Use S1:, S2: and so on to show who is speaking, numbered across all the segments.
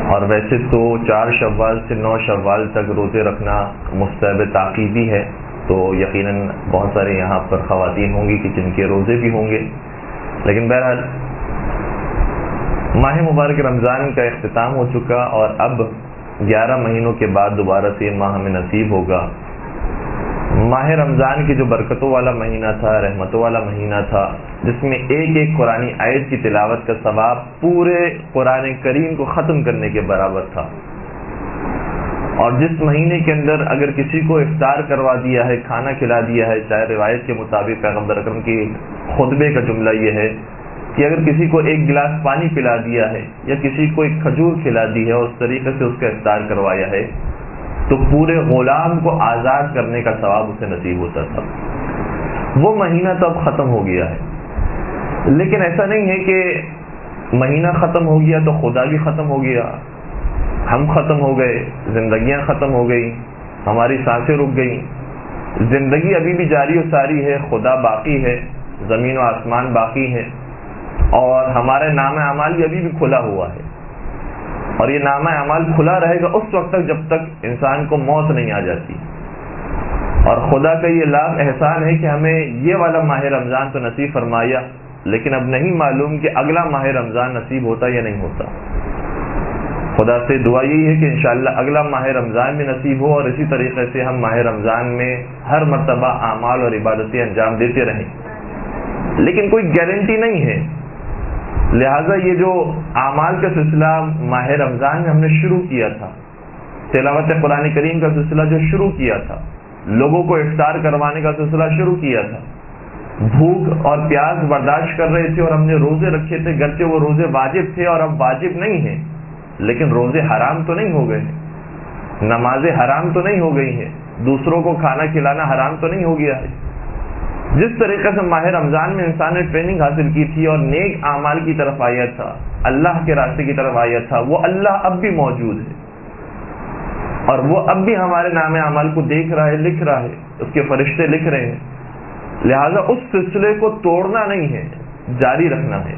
S1: اور ویسے تو 4 شوال سے 9 شوال تک روزے رکھنا مستحب تاکیدی ہے، تو یقیناً بہت سارے یہاں پر خواتین ہوں گی کہ جن کے روزے بھی ہوں گے، لیکن بہرحال ماہ مبارک رمضان کا اختتام ہو چکا اور اب 11 مہینوں کے بعد دوبارہ سے یہ ماہ ہمیں نصیب ہوگا۔ ماہ رمضان کی جو برکتوں والا مہینہ تھا، رحمتوں والا مہینہ تھا، جس میں ایک ایک قرآنی آیت کی تلاوت کا ثواب پورے قرآن کریم کو ختم کرنے کے برابر تھا، اور جس مہینے کے اندر اگر کسی کو افطار کروا دیا ہے، کھانا کھلا دیا ہے، چاہے روایت کے مطابق پیغمبر اکرم کی خطبے کا جملہ یہ ہے کہ اگر کسی کو 1 گلاس پانی پلا دیا ہے یا کسی کو 1 کھجور کھلا دی ہے اور اس طریقے سے اس کا افطار کروایا ہے، تو پورے غلام کو آزاد کرنے کا ثواب اسے نصیب ہوتا تھا۔ وہ مہینہ تو اب ختم ہو گیا ہے، لیکن ایسا نہیں ہے کہ مہینہ ختم ہو گیا تو خدا بھی ختم ہو گیا، ہم ختم ہو گئے، زندگیاں ختم ہو گئی، ہماری سانسیں رک گئیں۔ زندگی ابھی بھی جاری و ساری ہے، خدا باقی ہے، زمین و آسمان باقی ہے، اور ہمارے نامہ اعمال بھی ابھی بھی کھلا ہوا ہے، اور یہ نامہ اعمال کھلا رہے گا اس وقت تک جب تک انسان کو موت نہیں آ جاتی۔ اور خدا کا یہ لاکھ احسان ہے کہ ہمیں یہ والا ماہ رمضان تو نصیب فرمایا، لیکن اب نہیں معلوم کہ اگلا ماہ رمضان نصیب ہوتا یا نہیں ہوتا۔ خدا سے دعا یہی ہے کہ انشاءاللہ اگلا ماہ رمضان میں نصیب ہو، اور اسی طریقے سے ہم ماہ رمضان میں ہر مرتبہ اعمال اور عبادتیں انجام دیتے رہیں، لیکن کوئی گارنٹی نہیں ہے۔ لہٰذا یہ جو اعمال کا سلسلہ ماہ رمضان میں ہم نے شروع کیا تھا، تلاوت قرآن کریم کا سلسلہ جو شروع کیا تھا، لوگوں کو افطار کروانے کا سلسلہ شروع کیا تھا، بھوک اور پیاس برداشت کر رہے تھے اور ہم نے روزے رکھے تھے، گرچہ وہ روزے واجب تھے اور اب واجب نہیں ہیں، لیکن روزے حرام تو نہیں ہو گئے ہیں، نمازیں حرام تو نہیں ہو گئی ہیں، دوسروں کو کھانا کھلانا حرام تو نہیں ہو گیا ہے۔ جس طریقے سے ماہ رمضان میں انسان نے ٹریننگ حاصل کی تھی اور نیک اعمال کی طرف آیا تھا، اللہ کے راستے کی طرف آیا تھا، وہ اللہ اب بھی موجود ہے، اور وہ اب بھی ہمارے نام اعمال کو دیکھ رہا ہے، لکھ رہا ہے، اس کے فرشتے لکھ رہے ہیں۔ لہذا اس سلسلے کو توڑنا نہیں ہے، جاری رکھنا ہے۔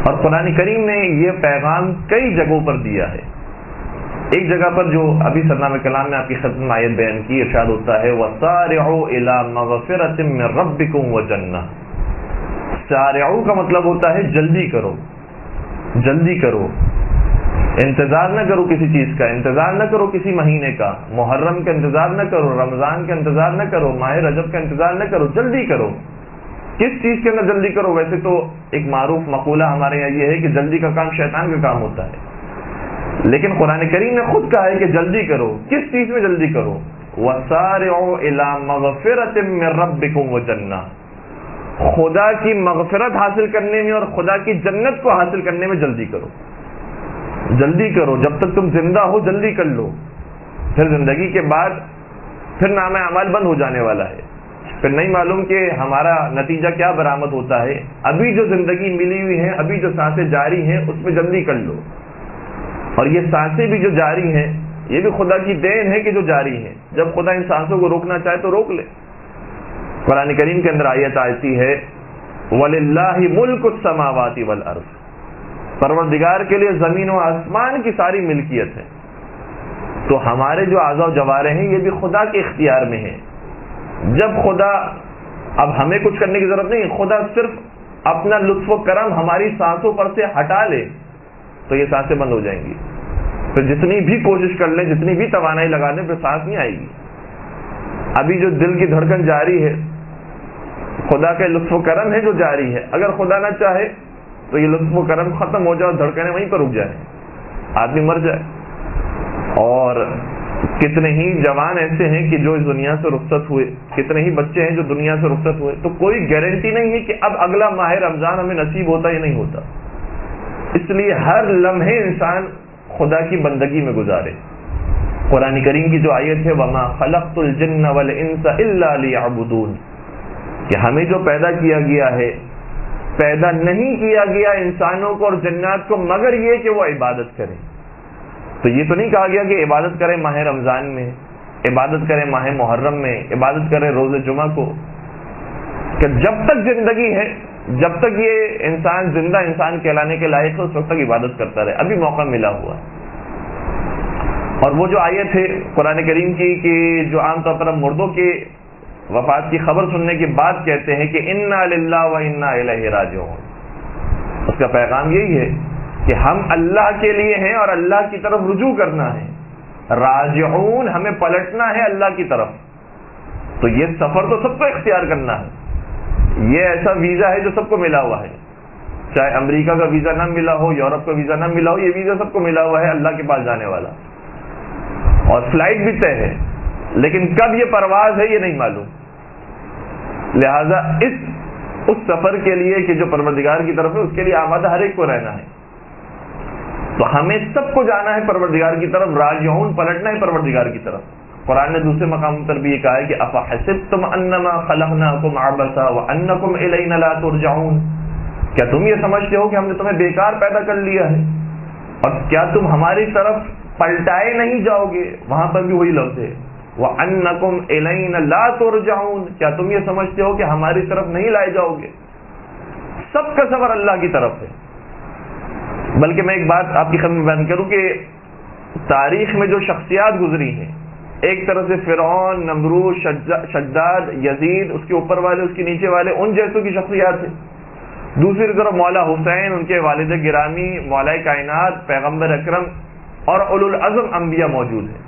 S1: اور قرآن کریم نے یہ پیغام کئی جگہوں پر دیا ہے۔ ایک جگہ پر جو ابھی سرنامہ کلام میں آپ کی خدمت میں آیت بیان کی، ارشاد ہوتا ہے وَسَارِعُوا إِلَىٰ مَغْفِرَةٍ مِّن رَبِّكُمْ وَجَنَّةٍ۔ سارعوا کا مطلب ہوتا ہے جلدی کرو، جلدی کرو، انتظار نہ کرو کسی چیز کا، انتظار نہ کرو کسی مہینے کا، محرم کا انتظار نہ کرو، رمضان کا انتظار نہ کرو، ماہ رجب کا انتظار نہ کرو، جلدی کرو۔ کس چیز کے اندر جلدی کرو؟ ویسے تو ایک معروف مقولہ ہمارے یہاں یہ ہے کہ جلدی کا کام شیطان کا کام ہوتا ہے، لیکن قرآن کریم نے خود کہا ہے کہ جلدی کرو۔ کس چیز میں جلدی کرو؟ وَسَارِعُوا إِلَىٰ مَغْفِرَةٍ مِّن رَبِّكُمْ وَجَنَّةٍ، خدا کی مغفرت حاصل کرنے میں اور خدا کی جنت کو حاصل کرنے میں جلدی کرو، جلدی کرو۔ جب تک تم زندہ ہو جلدی کر لو، پھر زندگی کے بعد پھر نام اعمال بند ہو جانے والا ہے، پھر نہیں معلوم کہ ہمارا نتیجہ کیا برآمد ہوتا ہے۔ ابھی جو زندگی ملی ہوئی ہے، ابھی جو سانسیں جاری ہیں، اس میں جلدی کر لو۔ اور یہ سانسیں بھی جو جاری ہیں، یہ بھی خدا کی دین ہے کہ جو جاری ہیں، جب خدا ان سانسوں کو روکنا چاہے تو روک لے۔ قرآن کریم کے اندر آیت آتی ہے وَلِلَّهِ مُلْكُ السَّمَاوَاتِ وَالْأَرْضِ، پروردگار کے لیے زمین و آسمان کی ساری ملکیت ہے۔ تو ہمارے جو اعضاء و جوارح ہیں یہ بھی خدا کے اختیار میں ہیں۔ جب خدا، اب ہمیں کچھ کرنے کی ضرورت نہیں، خدا صرف اپنا لطف و کرم ہماری سانسوں پر سے ہٹا لے تو یہ سانسیں بند ہو جائیں گی، پھر جتنی بھی کوشش کر لیں، جتنی بھی توانائی لگا دیں، پھر سانس نہیں آئے گی۔ ابھی جو دل کی دھڑکن جاری ہے، خدا کا لطف و کرم ہے جو جاری ہے۔ اگر خدا نہ چاہے تو یہ لطف و کرم ختم ہو جائے اور دھڑکنیں وہیں پر رک جائیں، آدمی مر جائے۔ اور کتنے ہی جوان ایسے ہیں کہ جو اس دنیا سے رخصت ہوئے، کتنے ہی بچے ہیں جو دنیا سے رخصت ہوئے، تو کوئی گارنٹی نہیں ہے کہ اب اگلا ماہ رمضان ہمیں نصیب ہوتا یا نہیں ہوتا۔ اس لیے ہر لمحے انسان خدا کی بندگی میں گزارے۔ قرآن کریم کی جو آیت ہے وَمَا خَلَقْتُ الْجِنَّ وَالْإِنسَ إِلَّا لِيَعْبُدُونَ، کہ ہمیں جو پیدا کیا گیا ہے، پیدا نہیں کیا گیا انسانوں کو اور جنات کو مگر یہ کہ وہ عبادت کریں۔ تو یہ تو نہیں کہا گیا کہ عبادت کریں ماہ رمضان میں، عبادت کریں ماہ محرم میں، عبادت کریں روز جمعہ کو، کہ جب تک زندگی ہے جب تک یہ انسان زندہ انسان کہلانے کے لائق ہے اس وقت تک عبادت کرتا رہے، ابھی موقع ملا ہوا ہے۔ اور وہ جو آیت ہے قرآن کریم کی کہ جو عام طور پر ہم مردوں کے وفات کی خبر سننے کے بعد کہتے ہیں کہ انا للہ و انا الیہ راجعون، اس کا پیغام یہی ہے کہ ہم اللہ کے لیے ہیں اور اللہ کی طرف رجوع کرنا ہے، راجعون ہمیں پلٹنا ہے اللہ کی طرف۔ تو یہ سفر تو سب کو اختیار کرنا ہے، یہ ایسا ویزا ہے جو سب کو ملا ہوا ہے، چاہے امریکہ کا ویزا نہ ملا ہو، یورپ کا ویزا نہ ملا ہو، یہ ویزا سب کو ملا ہوا ہے اللہ کے پاس جانے والا، اور فلائٹ بھی طے ہے، لیکن کب یہ پرواز ہے یہ نہیں معلوم۔ لہذا اس سفر کے لیے کہ جو پروردگار کی طرف ہے اس کے لیے آمادہ ہر ایک کو رہنا ہے۔ تو ہمیں سب کو جانا ہے پروردگار کی طرف، راجعون پلٹنا ہے پروردگار کی طرف۔ قرآن نے دوسرے مقام پر بھی یہ کہا ہے کہ افحسبتم انما خلقناکم عبثا وانکم الینا لا ترجعون، کیا تم یہ سمجھتے ہو کہ ہم نے تمہیں بیکار پیدا کر لیا ہے اور کیا تم ہماری طرف پلٹائے نہیں جاؤ گے؟ وہاں پر بھی وہی لفظ ہے وانکم الینا لا ترجعون، کیا تم یہ سمجھتے ہو کہ ہماری طرف نہیں لائے جاؤ گے؟ سب کا سفر اللہ کی طرف ہے۔ بلکہ میں ایک بات آپ کی خدمت میں بیان کروں کہ تاریخ میں جو شخصیات گزری ہیں، ایک طرف سے فرعون، نمرود، شداد، یزید، اس کے اوپر والے اس کے نیچے والے، ان جیسوں کی شخصیات ہیں، دوسری طرف مولا حسین، ان کے والد گرامی، مولا کائنات، پیغمبر اکرم اور اولو العزم انبیاء موجود ہیں۔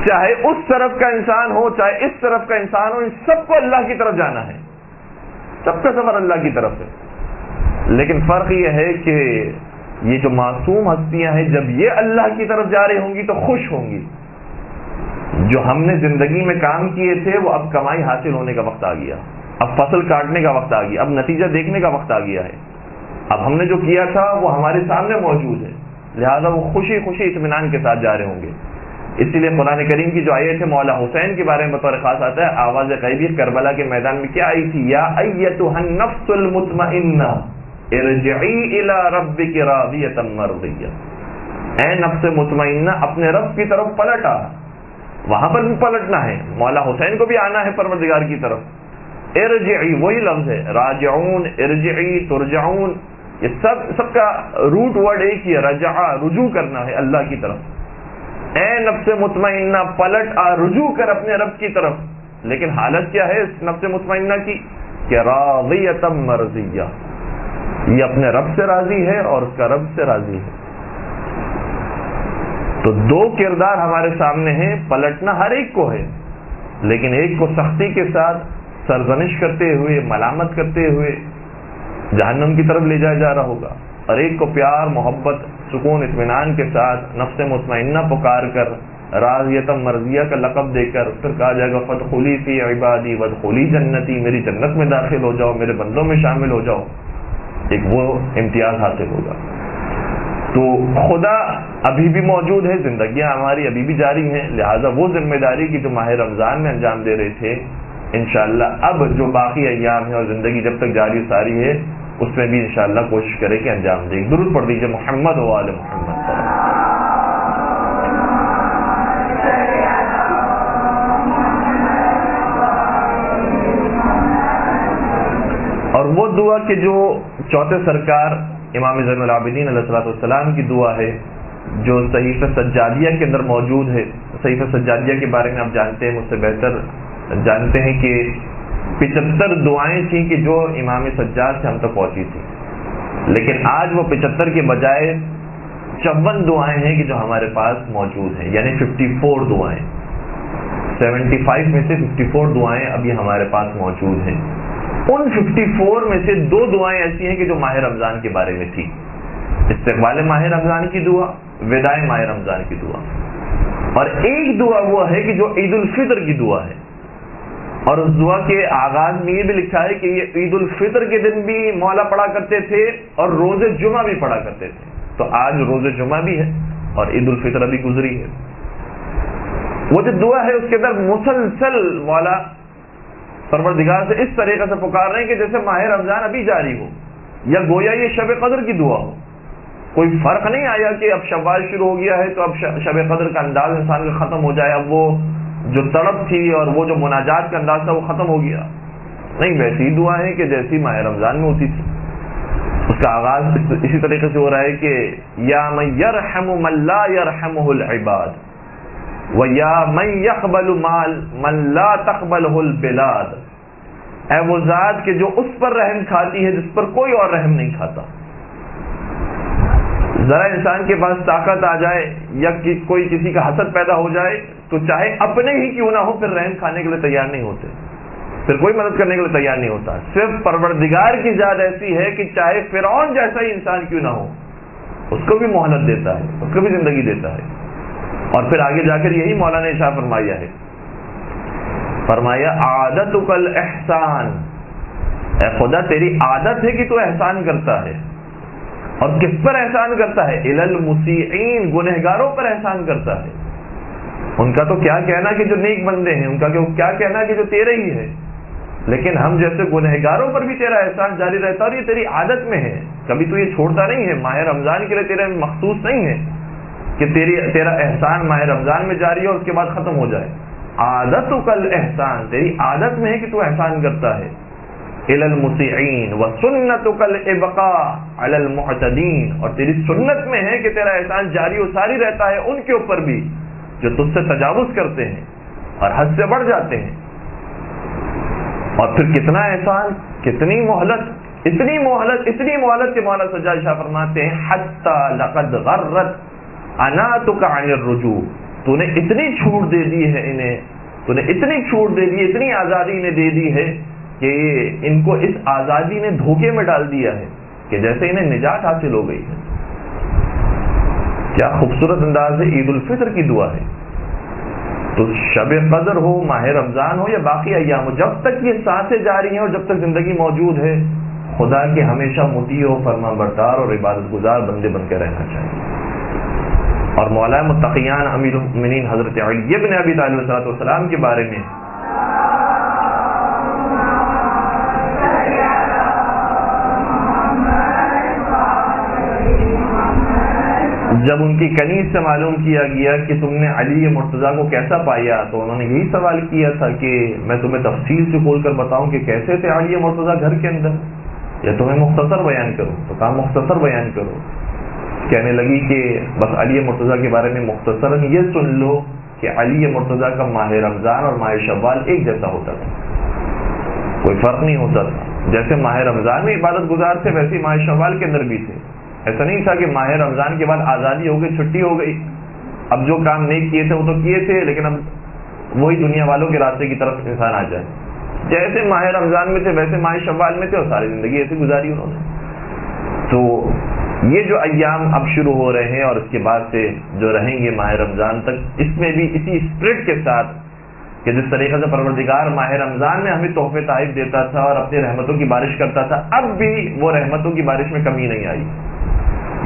S1: چاہے اس طرف کا انسان ہو چاہے اس طرف کا انسان ہو، ان سب کو اللہ کی طرف جانا ہے، سب کا سفر اللہ کی طرف ہے۔ لیکن فرق یہ ہے کہ یہ جو معصوم ہستیاں ہیں جب یہ اللہ کی طرف جا رہی ہوں گی تو خوش ہوں گی۔ جو ہم نے زندگی میں کام کیے تھے وہ اب کمائی حاصل ہونے کا وقت آ گیا، اب فصل کاٹنے کا وقت آ گیا، اب نتیجہ دیکھنے کا وقت آ گیا ہے، اب ہم نے جو کیا تھا وہ ہمارے سامنے موجود ہے، لہذا وہ خوشی خوشی اطمینان کے ساتھ جا رہے ہوں گے۔ اسی لیے قرآن کریم کی جو آیت ہے مولا حسین کے بارے میں بطور خاص آتا ہے، آواز غیبی کربلا کے میدان میں کیا آئی تھی؟ یا ایتھا النفس المطمئنہ ارجعی الی ربک راضیۃ مرضیہ، اے نفس مطمئنہ اپنے رب کی طرف پلٹ آ۔ وہاں پر بھی پلٹنا ہے، مولا حسین کو بھی آنا ہے پروردگار کی طرف۔ ارجعی وہی لفظ ہے، راجعون، ارجعی، ترجعون، یہ سب کا روٹ ورڈ ایک ہی ہے، رجع، رجوع کرنا ہے اللہ کی طرف۔ اے نفس مطمئنہ پلٹ آ، رجوع کر اپنے رب کی طرف۔ لیکن حالت کیا ہے اس نفس مطمئنہ کی؟ کہ راضیۃ مرضیہ، یہ اپنے رب سے راضی ہے اور اس کا رب سے راضی ہے۔ تو دو کردار ہمارے سامنے ہیں، پلٹنا ہر ایک کو ہے، لیکن ایک کو سختی کے ساتھ سرزنش کرتے ہوئے، ملامت کرتے ہوئے جہنم کی طرف لے جایا جا رہا ہوگا، اور ایک کو پیار، محبت، سکون، اطمینان کے ساتھ نفس مطمئنہ پکار کر راضیۃ مرضیہ کا لقب دے کر پھر کہا جائے گا فادخلی فی عبادی وادخلی جنتی، میری جنت میں داخل ہو جاؤ، میرے بندوں میں شامل ہو جاؤ، ایک وہ امتیاز حاصل ہوگا۔ تو خدا ابھی بھی موجود ہے، زندگیاں ہماری ابھی بھی جاری ہیں، لہٰذا وہ ذمہ داری کی جو ماہ رمضان میں انجام دے رہے تھے، انشاءاللہ اب جو باقی ایام ہیں اور زندگی جب تک جاری ساری ہے اس میں بھی انشاءاللہ کوشش کرے کہ انجام دے۔ درود پڑھ دیجیے محمد و آل محمد۔ اور وہ دعا کہ جو چوتھے سرکار امام زین العابدین علیہ الصلوۃ والسلام کی دعا ہے جو صحیفہ سجادیہ کے اندر موجود ہے۔ صحیفہ سجادیہ کے بارے میں آپ جانتے ہیں، مجھ سے بہتر جانتے ہیں کہ 75 دعائیں تھیں کہ جو امام سجاد سے ہم تک پہنچی تھی، لیکن آج وہ 75 کے بجائے 54 دعائیں ہیں کہ جو ہمارے پاس موجود ہیں، یعنی 54 دعائیں، 75 میں سے 54 دعائیں ابھی ہمارے پاس موجود ہیں۔ ان 54 میں سے 2 دعائیں ایسی ہیں کہ جو ماہ رمضان کے بارے میں تھی، استقبال ماہ رمضان کی دعا، وداع ماہ رمضان کی دعا، اور ایک دعا وہ ہے کہ جو عید الفطر کی دعا ہے، اور اس دعا کے آغاز میں یہ بھی لکھا ہے کہ یہ عید الفطر کے دن بھی مولا پڑھا کرتے تھے اور روز جمعہ بھی پڑھا کرتے تھے۔ تو آج روز جمعہ بھی ہے اور عید الفطر ابھی گزری ہے۔ وہ جو دعا ہے اس کے اندر مسلسل مولا پروردگار سے اس طریقے سے پکار رہے ہیں کہ جیسے ماہ رمضان ابھی جاری ہو، یا گویا یہ شب قدر کی دعا ہو۔ کوئی فرق نہیں آیا کہ اب شوال شروع ہو گیا ہے تو اب شب قدر کا انداز انسان کا ختم ہو جائے، اب وہ جو تڑپ تھی اور وہ جو مناجات کا انداز تھا وہ ختم ہو گیا۔ نہیں، ویسی دعا ہے کہ جیسی ماہ رمضان میں ہوتی تھی. اس کا آغاز اسی طریقے سے ہو رہا ہے کہ یا من یرحم من لا یرحمہ العباد ویا من یقبل من لا تقبلہ البلاد. اے وہ ذات کہ جو اس پر رحم کھاتی ہے جس پر کوئی اور رحم نہیں کھاتا. ذرا انسان کے پاس طاقت آ جائے یا کوئی کسی کا حسد پیدا ہو جائے تو چاہے اپنے ہی کیوں نہ ہو پھر رحم کھانے کے لیے تیار نہیں ہوتے، پھر کوئی مدد کرنے کے لیے تیار نہیں ہوتا. صرف پروردگار کی ذات ایسی ہے کہ چاہے فرعون جیسا ہی انسان کیوں نہ ہو اس کو بھی مہلت دیتا ہے، اس کو بھی زندگی دیتا ہے. اور پھر آگے جا کر یہی مولانا نے ارشاد فرمایا ہے، فرمایا عادتک الاحسان، اے خدا تیری عادت ہے کہ تو احسان کرتا ہے. اور کس پر احسان کرتا ہے؟ الی المسیئین، گنہگاروں پر احسان کرتا ہے. ان کا تو کیا کہنا کہ جو نیک بندے ہیں، ان کا کیا کہنا کہ جو تیرے ہی ہے، لیکن ہم جیسے گنہگاروں پر بھی تیرا احسان جاری رہتا ہے اور یہ تیری عادت میں ہے. کبھی تو یہ چھوڑتا نہیں ہے، ماہ رمضان کے لیے تیرے مخصوص نہیں ہے کہ تیرا احسان ماہ رمضان میں جاری ہے اور اس کے بعد ختم ہو جائے. عادتک الاحسان، تیری عادت میں ہے کہ تو احسان کرتا ہے. الی المسیئین وسنتک الابقاء علی المعتدین، اور تیری سنت میں ہے کہ تیرا احسان جاری و ساری رہتا ہے ان کے اوپر بھی جو تجھ سے تجاوز کرتے ہیں اور حد سے بڑھ جاتے ہیں. اور پھر کتنا احسان، کتنی مہلت، اتنی مہلت کہ مولا سجاد شاہ فرماتے ہیں حتی لقد غرت عناتک عن الرجوع، تو نے اتنی چھوٹ دے دی ہے انہیں، تو نے اتنی چھوٹ دے دی، اتنی آزادی انہیں دے دی ہے کہ ان کو اس آزادی نے دھوکے میں ڈال دیا ہے کہ جیسے انہیں نجات حاصل ہو گئی ہے. کیا خوبصورت انداز ہے عید الفطر کی دعا ہے. تو شب قدر ہو، ماہ رمضان ہو یا باقی ایام ہو، جب تک یہ سانسیں جاری ہیں اور جب تک زندگی موجود ہے، خدا کے ہمیشہ مطیع و فرما بردار اور عبادت گزار بندے بن کے رہنا چاہیے. اور مولا متقیان امیر المؤمنین حضرت علی بن ابی طالب علیہ السلام کے بارے میں جب ان کی کنیز سے معلوم کیا گیا کہ تم نے علی مرتضیٰ کو کیسا پایا، تو انہوں نے یہی سوال کیا تھا کہ میں تمہیں تفصیل سے کھول کر بتاؤں کہ کیسے تھے علی مرتضیٰ گھر کے اندر، یا تمہیں مختصر بیان کروں؟ تو کہا مختصر بیان کرو. کہنے لگی کہ بس علی مرتضیٰ کے بارے میں مختصراً یہ سن لو کہ علی مرتضیٰ کا ماہ رمضان اور ماہ شوال ایک جیسا ہوتا تھا، کوئی فرق نہیں ہوتا تھا. جیسے ماہ رمضان میں عبادت گزار تھے ویسے ماہ شوال کے اندر بھی تھے. ایسا نہیں تھا کہ ماہ رمضان کے بعد آزادی ہو گئی، چھٹی ہو گئی، اب جو کام نہیں کیے تھے وہ تو کیے تھے، لیکن اب وہی دنیا والوں کے راستے کی طرف انسان آ جائے. جیسے ماہ رمضان میں تھے ویسے ماہ شوال میں تھے اور ساری زندگی ایسے گزاری انہوں نے. تو یہ جو ایام اب شروع ہو رہے ہیں اور اس کے بعد سے جو رہیں گے ماہ رمضان تک، اس میں بھی اسی اسپرٹ کے ساتھ کہ جس طریقے سے پروردگار ماہ رمضان میں ہمیں تحفے تحائف دیتا تھا اور اپنی رحمتوں کی بارش کرتا تھا، اب بھی وہ رحمتوں کی بارش میں کمی نہیں آئی.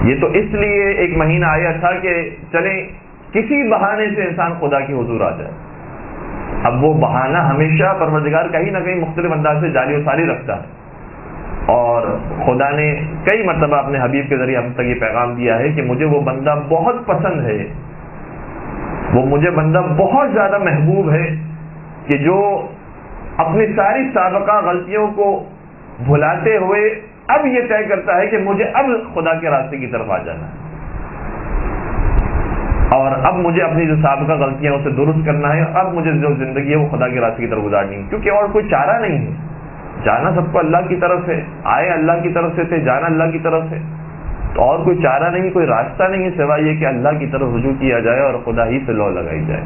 S1: یہ تو اس لیے ایک مہینہ آیا تھا کہ چلیں کسی بہانے سے انسان خدا کی حضور آ جائے. اب وہ بہانہ ہمیشہ پروردگار کہیں نہ کہیں مختلف انداز سے جاری و ساری رکھتا ہے، اور خدا نے کئی مرتبہ اپنے حبیب کے ذریعے ہم تک یہ پیغام دیا ہے کہ مجھے وہ بندہ بہت پسند ہے، وہ مجھے بندہ بہت زیادہ محبوب ہے کہ جو اپنی ساری سابقہ غلطیوں کو بھلاتے ہوئے اب یہ طے کرتا ہے کہ مجھے اب خدا کے راستے کی طرف آ جانا ہے، اور اب مجھے اپنی جو سابقہ غلطیاں اسے درست کرنا ہے، اب مجھے جو زندگی ہے وہ خدا کے راستے کی طرف گزارنی ہے، کیونکہ اور کوئی چارہ نہیں ہے. جانا سب کو اللہ کی طرف ہے، آئے اللہ کی طرف سے تھے، جانا اللہ کی طرف ہے، تو اور کوئی چارہ نہیں، کوئی راستہ نہیں ہے سوائے یہ کہ اللہ کی طرف رجوع کیا جائے اور خدا ہی سے لو لگائی جائے.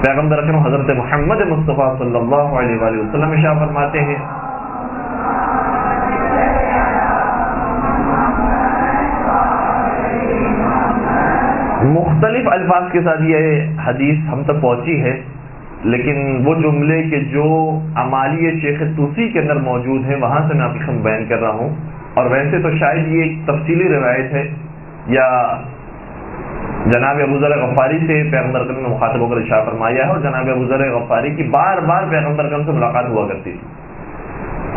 S1: پیغمبر اکرم حضرت محمد مصطفیٰ صلی اللہ علیہ وآلہ وسلم ارشاد فرماتے ہیں مختلف الفاظ کے ساتھ یہ حدیث ہم تک پہنچی ہے، لیکن وہ جملے کہ جو امالی شیخ طوسی کے اندر موجود ہیں وہاں سے میں آپ کو بیان کر رہا ہوں. اور ویسے تو شاید یہ ایک تفصیلی روایت ہے یا جناب ابو ذر غفاری سے پیغمبر اکرم نے مخاطب ہو کر ارشاد فرمایا ہے، اور جناب ابو ذر غفاری کی بار بار پیغمبر اکرم سے ملاقات ہوا کرتی تھی.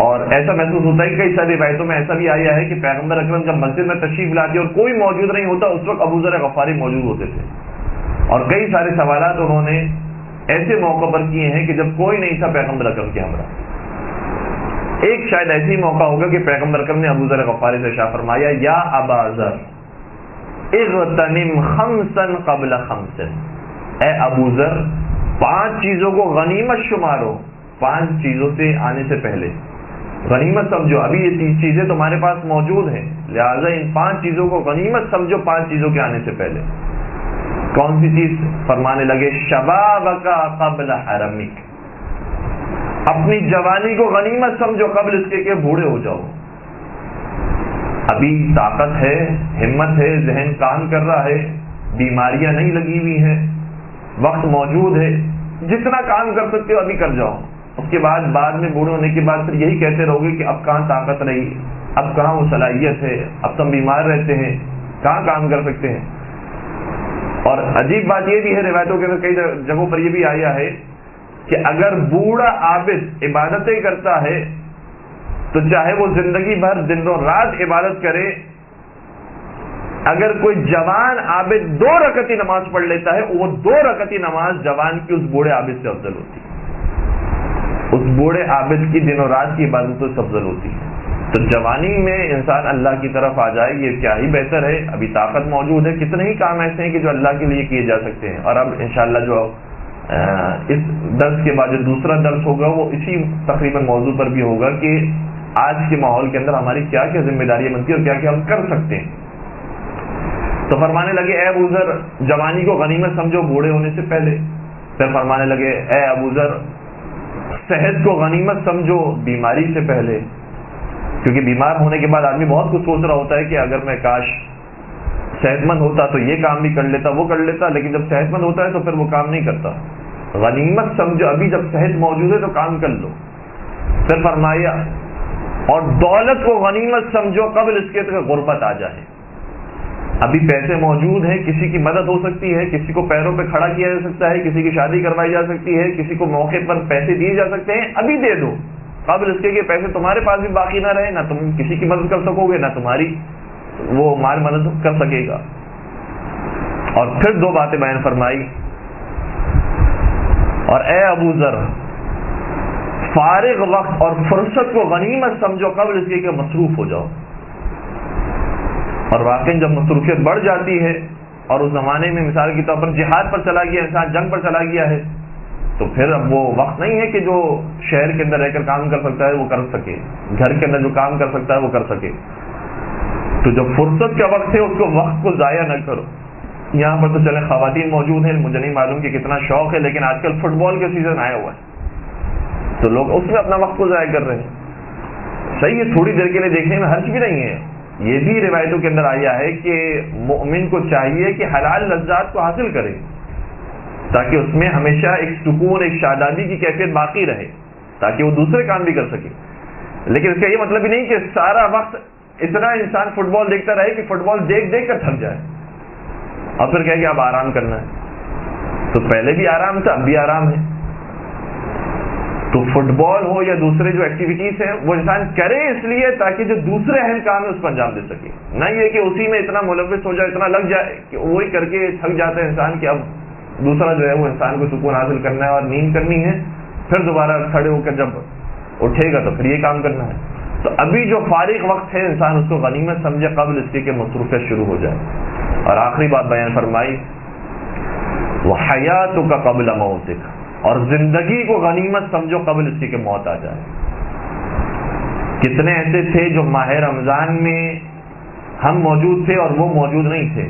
S1: اور ایسا محسوس ہوتا ہے کہ کئی ساری روایتوں میں ایسا بھی آیا ہے کہ پیغمبر اکرم جب مسجد میں تشریف لاتے اور کوئی موجود نہیں ہوتا اس وقت ابو ذر غفاری موجود ہوتے تھے، اور کئی سارے سوالات انہوں نے ایسے موقع پر کیے ہیں کہ جب کوئی نہیں تھا پیغمبر اکرم کے ہمراہ. ایک شاید ایسی موقع ہوگا کہ پیغمبر اکرم نے ابو ذر غفاری سے ارشاد فرمایا یا ابا ذر اغتنم خمسا قبل خمس، اے ابو ذر 5 چیزوں کو غنیمت شمارو، 5 چیزوں سے آنے سے پہلے غنیمت سمجھو، ابھی یہ چیزیں تمہارے پاس موجود ہیں، لہٰذا ان 5 چیزوں کو غنیمت سمجھو 5 چیزوں کے آنے سے پہلے۔ کون سی چیز؟ فرمانے لگے شبابک قبل حرمک، اپنی جوانی کو غنیمت سمجھو قبل اس کے کہ بوڑھے ہو جاؤ۔ ابھی طاقت ہے، ہمت ہے، ذہن کام کر رہا ہے، بیماریاں نہیں لگی ہوئی ہیں، وقت موجود ہے، جتنا کام کر سکتے ہو ابھی کر جاؤ۔ اس کے بعد میں بوڑھے ہونے کے بعد پھر یہی کہتے رہو گے کہ اب کہاں طاقت رہی، اب کہاں وہ صلاحیت ہے، اب تم بیمار رہتے ہیں، کہاں کام کر سکتے ہیں۔ اور عجیب بات یہ بھی ہے، روایتوں کے اندر کئی جگہوں پر یہ بھی آیا ہے کہ اگر بوڑھا عابد عبادتیں کرتا ہے تو چاہے وہ زندگی بھر دن و رات عبادت کرے، اگر کوئی جوان عابد 2 رکعتی نماز پڑھ لیتا ہے، وہ 2 رکعتی نماز جوان کی اس بوڑھے عابد سے افضل ہوتی ہے، اس بوڑھے عابد کی دن و رات کی عبادتوں سے افضل ہوتی ہے۔ تو جوانی میں انسان اللہ کی طرف آ جائے، یہ کیا ہی بہتر ہے، ابھی طاقت موجود ہے، کتنے ہی کام ایسے ہیں کہ جو اللہ کے لیے کیے جا سکتے ہیں۔ اور اب انشاءاللہ جو اس درس کے بعد جو دوسرا درس ہوگا وہ اسی تقریباً موضوع پر بھی ہوگا کہ آج کے ماحول کے اندر ہماری کیا کیا ذمہ داریاں بنتی ہیں اور کیا کیا ہم کر سکتے ہیں۔ تو فرمانے لگے اے ابو ذر جوانی کو غنیمت سمجھو بوڑھے ہونے سے پہلے۔ پھر فرمانے لگے اے ابو ذر صحت کو غنیمت سمجھو بیماری سے پہلے، کیونکہ بیمار ہونے کے بعد آدمی بہت کچھ سوچ رہا ہوتا ہے کہ اگر میں کاش صحت مند ہوتا تو یہ کام بھی کر لیتا، وہ کر لیتا، لیکن جب صحت مند ہوتا ہے تو پھر وہ کام نہیں کرتا۔ غنیمت سمجھو، ابھی جب صحت موجود ہے تو کام کر لو۔ پھر فرمایا اور دولت کو غنیمت سمجھو قبل اس کے کہ غربت آ جائے۔ ابھی پیسے موجود ہیں، کسی کی مدد ہو سکتی ہے، کسی کو پیروں پہ کھڑا کیا جا سکتا ہے، کسی کی شادی کروائی جا سکتی ہے، کسی کو موقع پر پیسے دیے جا سکتے ہیں، ابھی دے دو قبل اس کے کہ پیسے تمہارے پاس بھی باقی نہ رہے، نہ تم کسی کی مدد کر سکو گے، نہ تمہاری وہ مال مدد کر سکے گا۔ اور پھر 2 باتیں بیان فرمائی، اور اے ابو ذر فارغ وقت اور فرصت کو غنیمت سمجھو قبل اس کے کہ مصروف ہو جاؤ۔ اور واقعی جب مصروفیت بڑھ جاتی ہے اور اس زمانے میں مثال کے طور پر جہاد پر چلا گیا انسان، جنگ پر چلا گیا ہے، تو پھر اب وہ وقت نہیں ہے کہ جو شہر کے اندر رہ کر کام کر سکتا ہے وہ کر سکے، گھر کے اندر جو کام کر سکتا ہے وہ کر سکے۔ تو جو فرصت کا وقت ہے اس کو وقت کو ضائع نہ کرو۔ یہاں پر تو چلے خواتین موجود ہیں، مجھے نہیں معلوم کہ کتنا شوق ہے، لیکن آج کل فٹ بال کا سیزن آیا ہوا ہے تو لوگ اس میں اپنا وقت کو ضائع کر رہے ہیں۔ صحیح ہے، تھوڑی دیر کے لیے دیکھنے میں حرج بھی نہیں ہے۔ یہ بھی روایتوں کے اندر آیا ہے کہ مومن کو چاہیے کہ حلال لذات کو حاصل کرے تاکہ اس میں ہمیشہ ایک سکون، ایک شادابی کی کیفیت باقی رہے، تاکہ وہ دوسرے کام بھی کر سکے۔ لیکن اس کا یہ مطلب ہی نہیں کہ سارا وقت اتنا انسان فٹ بال دیکھتا رہے کہ فٹ بال دیکھ دیکھ کر تھک جائے اور پھر کہے کہ اب آرام کرنا ہے۔ تو پہلے بھی آرام تھا، اب بھی آرام ہے۔ تو فٹ بال ہو یا دوسرے جو ایکٹیویٹیز ہیں وہ انسان کرے اس لیے تاکہ جو دوسرے اہم کام ہے اس کو انجام دے سکے، نہ یہ کہ اسی میں اتنا ملوث ہو جائے، اتنا لگ جائے کہ وہی کر کے تھک جاتا ہے انسان کہ اب دوسرا جو ہے وہ انسان کو سکون حاصل کرنا ہے اور نیند کرنی ہے، پھر دوبارہ کھڑے ہو کر جب اٹھے گا تو پھر یہ کام کرنا ہے۔ تو ابھی جو فارغ وقت ہے انسان اس کو غنیمت سمجھے قبل اس کے کہ مصروفیت شروع ہو جائے۔ اور آخری بات بیان فرمائی وحیاتک قبل موتک، اور زندگی کو غنیمت سمجھو قبل اس کے کہ موت آ جائے۔ کتنے ایسے تھے جو ماہ رمضان میں ہم موجود تھے اور وہ موجود نہیں تھے،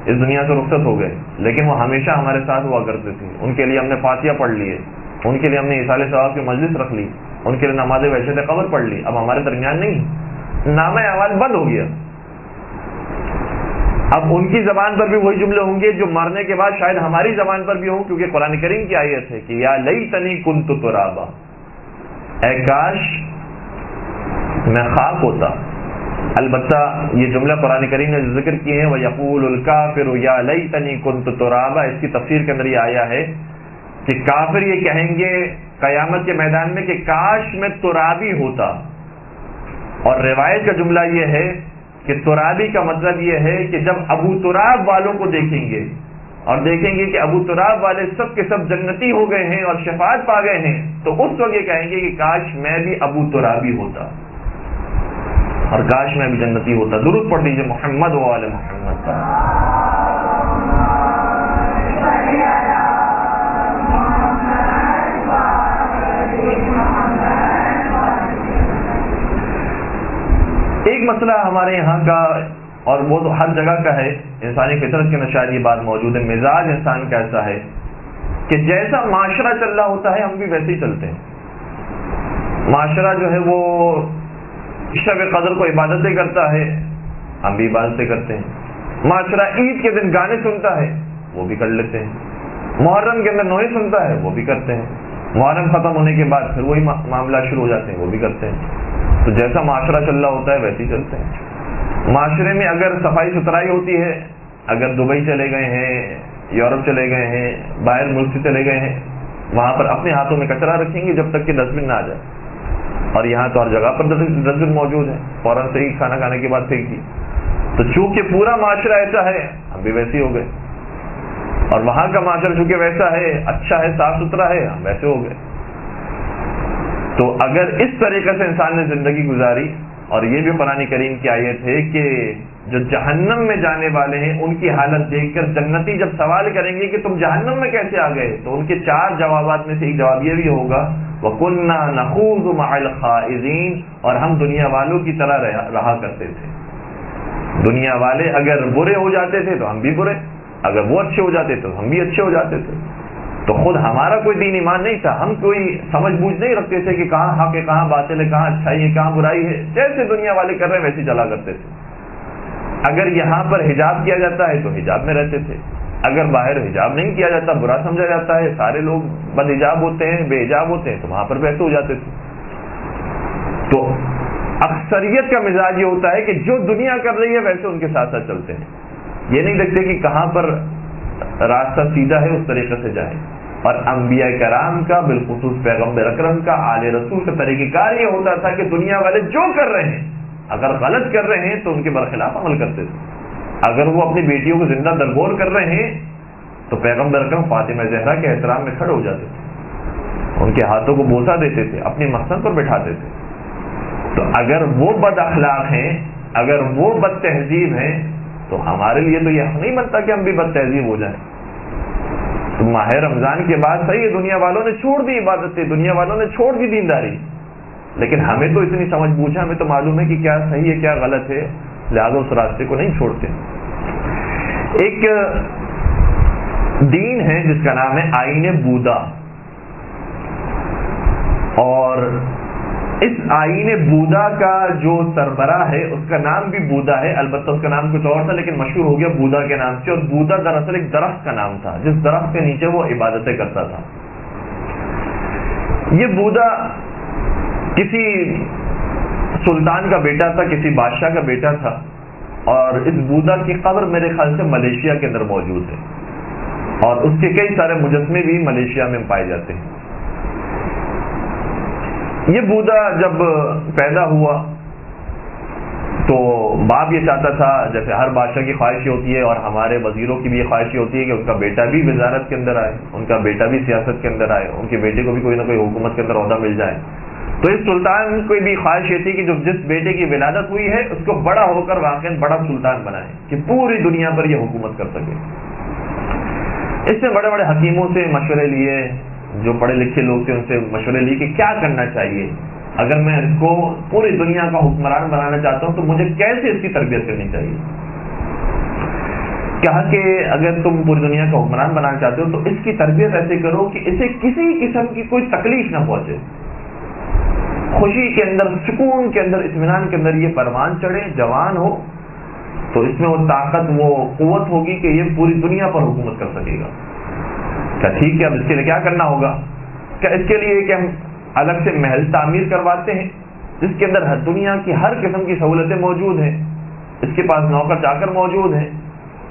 S1: اس دنیا سے رخصت ہو گئے، لیکن وہ ہمیشہ ہمارے ساتھ ہوا کرتے تھے۔ ان کے لیے ہم نے فاتحہ پڑھ لی ہے، ان کے لیے ہم نے ایصال ثواب کی مجلس رکھ لی، ان کے لیے نماز وحشت قبر پڑھ لی، اب ہمارے درمیان نہیں، نامہ اعمال بند ہو گیا۔ اب ان کی زبان پر بھی وہی جملے ہوں گے جو مرنے کے بعد شاید ہماری زبان پر بھی ہوں، کیونکہ قرآن کریم کی آیت ہے کہ یا لیتنی کنت ترابا، اے کاش میں خاک ہوتا۔ البتہ یہ جملہ قرآن کریم نے ذکر کیے ہیں وَيَقُولُ الْكَافِرُ يَا لَيْتَنِي كُنْتُ تُرَابًا، اس کی تفسیر کے اندر یہ آیا ہے کہ کافر یہ کہیں گے قیامت کے میدان میں کہ کاش میں ترابی ہوتا۔ اور روایت کا جملہ یہ ہے کہ ترابی کا مطلب یہ ہے کہ جب ابو تراب والوں کو دیکھیں گے اور دیکھیں گے کہ ابو تراب والے سب کے سب جنتی ہو گئے ہیں اور شفاعت پا گئے ہیں، تو اس وقت یہ کہیں گے کہ کاش میں بھی ابو ترابی ہوتا اور کاش میں بھی جنتی ہوتا۔ درود پڑھ دیجیے محمد و آل محمد پر۔ ایک مسئلہ ہمارے یہاں کا، اور وہ تو ہر جگہ کا ہے، انسانی فطرت کے اندر شاید یہ بات موجود ہے، مزاج انسان کا ایسا ہے کہ جیسا معاشرہ چل رہا ہوتا ہے ہم بھی ویسے ہی چلتے ہیں۔ معاشرہ جو ہے وہ شب قدر کو عبادتیں کرتا ہے، ہم بھی عبادتیں کرتے ہیں۔ معاشرہ عید کے دن گانے سنتا ہے، وہ بھی کر لیتے ہیں۔ محرم کے اندر نوحے سنتا ہے، وہ بھی کرتے ہیں۔ محرم ختم ہونے کے بعد پھر وہی معاملہ شروع ہو جاتے ہیں، وہ بھی کرتے ہیں۔ تو جیسا معاشرہ چل رہا ہوتا ہے ویسے ہی چلتے ہیں۔ معاشرے میں اگر صفائی ستھرائی ہوتی ہے، اگر دبئی چلے گئے ہیں، یورپ چلے گئے ہیں، باہر ملک سے چلے گئے ہیں، وہاں پر اپنے ہاتھوں میں کچرا رکھیں گے جب تک کہ ڈسٹ بن نہ آ جائے، اور یہاں تو ہر جگہ پر ڈسٹ بن موجود ہے، فوراً سے ہی کھانا کھانے کے بعد پھینک دی۔ تو چونکہ پورا معاشرہ ایسا ہے ہم بھی ویسے ہی ہو گئے، اور وہاں کا معاشرہ چونکہ ویسا ہے، اچھا ہے، صاف ستھرا ہے، ہم ویسے ہو گئے۔ تو اگر اس طریقے سے انسان نے زندگی گزاری، اور یہ بھی قرآن کریم کی آیت ہے کہ جو جہنم میں جانے والے ہیں ان کی حالت دیکھ کر جنتی جب سوال کریں گے کہ تم جہنم میں کیسے آ گئے، تو ان کے 4 جوابات میں سے ایک جواب یہ بھی ہوگا وَكُنَّا نَخُوضُ مَعَ الْخَائِضِينَ، اور ہم دنیا والوں کی طرح رہا کرتے تھے۔ دنیا والے اگر برے ہو جاتے تھے تو ہم بھی برے، اگر وہ اچھے ہو جاتے تو ہم بھی اچھے ہو جاتے تھے۔ تو خود ہمارا کوئی دین ایمان نہیں تھا، ہم کوئی سمجھ بوجھ نہیں رکھتے تھے کہ کہاں حق ہے، کہاں باطل ہے، کہاں اچھائی ہے، کہاں برائی ہے، جیسے دنیا والے کر رہے ہیں ویسے چلا کرتے تھے۔ اگر یہاں پر حجاب کیا جاتا ہے تو حجاب میں رہتے تھے، اگر باہر حجاب نہیں کیا جاتا، برا سمجھا جاتا ہے، سارے لوگ بد حجاب ہوتے ہیں، بے حجاب ہوتے ہیں، تو وہاں پر ویسے ہو جاتے تھے۔ تو اکثریت کا مزاج یہ ہوتا ہے کہ جو دنیا کر رہی ہے ویسے ان کے ساتھ ساتھ چلتے ہیں، یہ نہیں دیکھتے کہ کہاں پر راستہ سیدھا ہے اس طریقے سے جائے۔ اور انبیاء کرام کا، بالخصوص پیغمبر اکرم کا، آل رسول کا طریقہ کار یہ ہوتا تھا کہ دنیا والے جو کر رہے ہیں اگر غلط کر رہے ہیں تو ان کے برخلاف عمل کرتے تھے۔ اگر وہ اپنی بیٹیوں کو زندہ درگور کر رہے ہیں تو پیغمبر اکرم فاطمہ زہرا کے احترام میں کھڑے ہو جاتے تھے، ان کے ہاتھوں کو بوسہ دیتے تھے، اپنی مسند پر بٹھاتے تھے۔ تو اگر وہ بد اخلاق ہیں، اگر وہ بد تہذیب ہیں، تو ہمارے لیے تو یہ نہیں بنتا کہ ہم بھی بد تہذیب ہو جائیں۔ تو ماہ رمضان کے بعد صحیح ہے دنیا والوں نے چھوڑ دی عبادتیں، دنیا والوں نے چھوڑ دی دینداری، لیکن ہمیں تو اتنی سمجھ بوجھ ہے، ہمیں تو معلوم ہے کہ کیا صحیح ہے کیا غلط ہے، لہذا اس راستے کو نہیں چھوڑتے۔ ایک دین ہے جس کا نام ہے آئین بودا، اور اس آئین بودا کا جو سربراہ ہے اس کا نام بھی بودا ہے، البتہ اس کا نام کچھ اور تھا لیکن مشہور ہو گیا بودا کے نام سے۔ اور بودا دراصل ایک درخت کا نام تھا جس درخت کے نیچے وہ عبادتیں کرتا تھا۔ یہ بودا کسی سلطان کا بیٹا تھا، کسی بادشاہ کا بیٹا تھا، اور اس بودا کی قبر میرے خیال سے ملیشیا کے اندر موجود ہے، اور اس کے کئی سارے مجسمے بھی ملیشیا میں پائے جاتے ہیں۔ یہ بودا جب پیدا ہوا تو باپ یہ چاہتا تھا، جیسے ہر بادشاہ کی خواہش ہوتی ہے اور ہمارے وزیروں کی بھی یہ خواہش ہوتی ہے کہ ان کا بیٹا بھی وزارت کے اندر آئے، ان کا بیٹا بھی سیاست کے اندر آئے، ان کے بیٹے کو بھی کوئی نہ کوئی حکومت کے اندر عہدہ مل جائے۔ تو اس سلطان کو بھی خواہش یہ تھی کہ جو جس بیٹے کی ولادت ہوئی ہے اس کو بڑا ہو کر واقعی بڑا سلطان بنائے کہ پوری دنیا پر یہ حکومت کر سکے۔ اس نے بڑے بڑے حکیموں سے مشورے لیے، جو پڑھے لکھے لوگ تھے ان سے مشورے لیے کہ کیا کرنا چاہیے، اگر میں اس کو پوری دنیا کا حکمران بنانا چاہتا ہوں تو مجھے کیسے اس کی تربیت کرنی چاہیے۔ کہا کہ اگر تم پوری دنیا کا حکمران بنانا چاہتے ہو تو اس کی تربیت ایسے کرو کہ اسے کسی قسم کی کوئی تکلیف نہ پہنچے، خوشی کے اندر، سکون کے اندر، اطمینان کے اندر یہ پروان چڑھے، جوان ہو تو اس میں وہ طاقت، وہ قوت ہوگی کہ یہ پوری دنیا پر حکومت کر سکے گا۔ کیا ٹھیک ہے، اب اس کے لیے کیا کرنا ہوگا؟ کیا اس کے لیے کہ ہم الگ سے محل تعمیر کرواتے ہیں جس کے اندر ہر دنیا کی ہر قسم کی سہولتیں موجود ہیں، اس کے پاس نوکر چاکر موجود ہیں،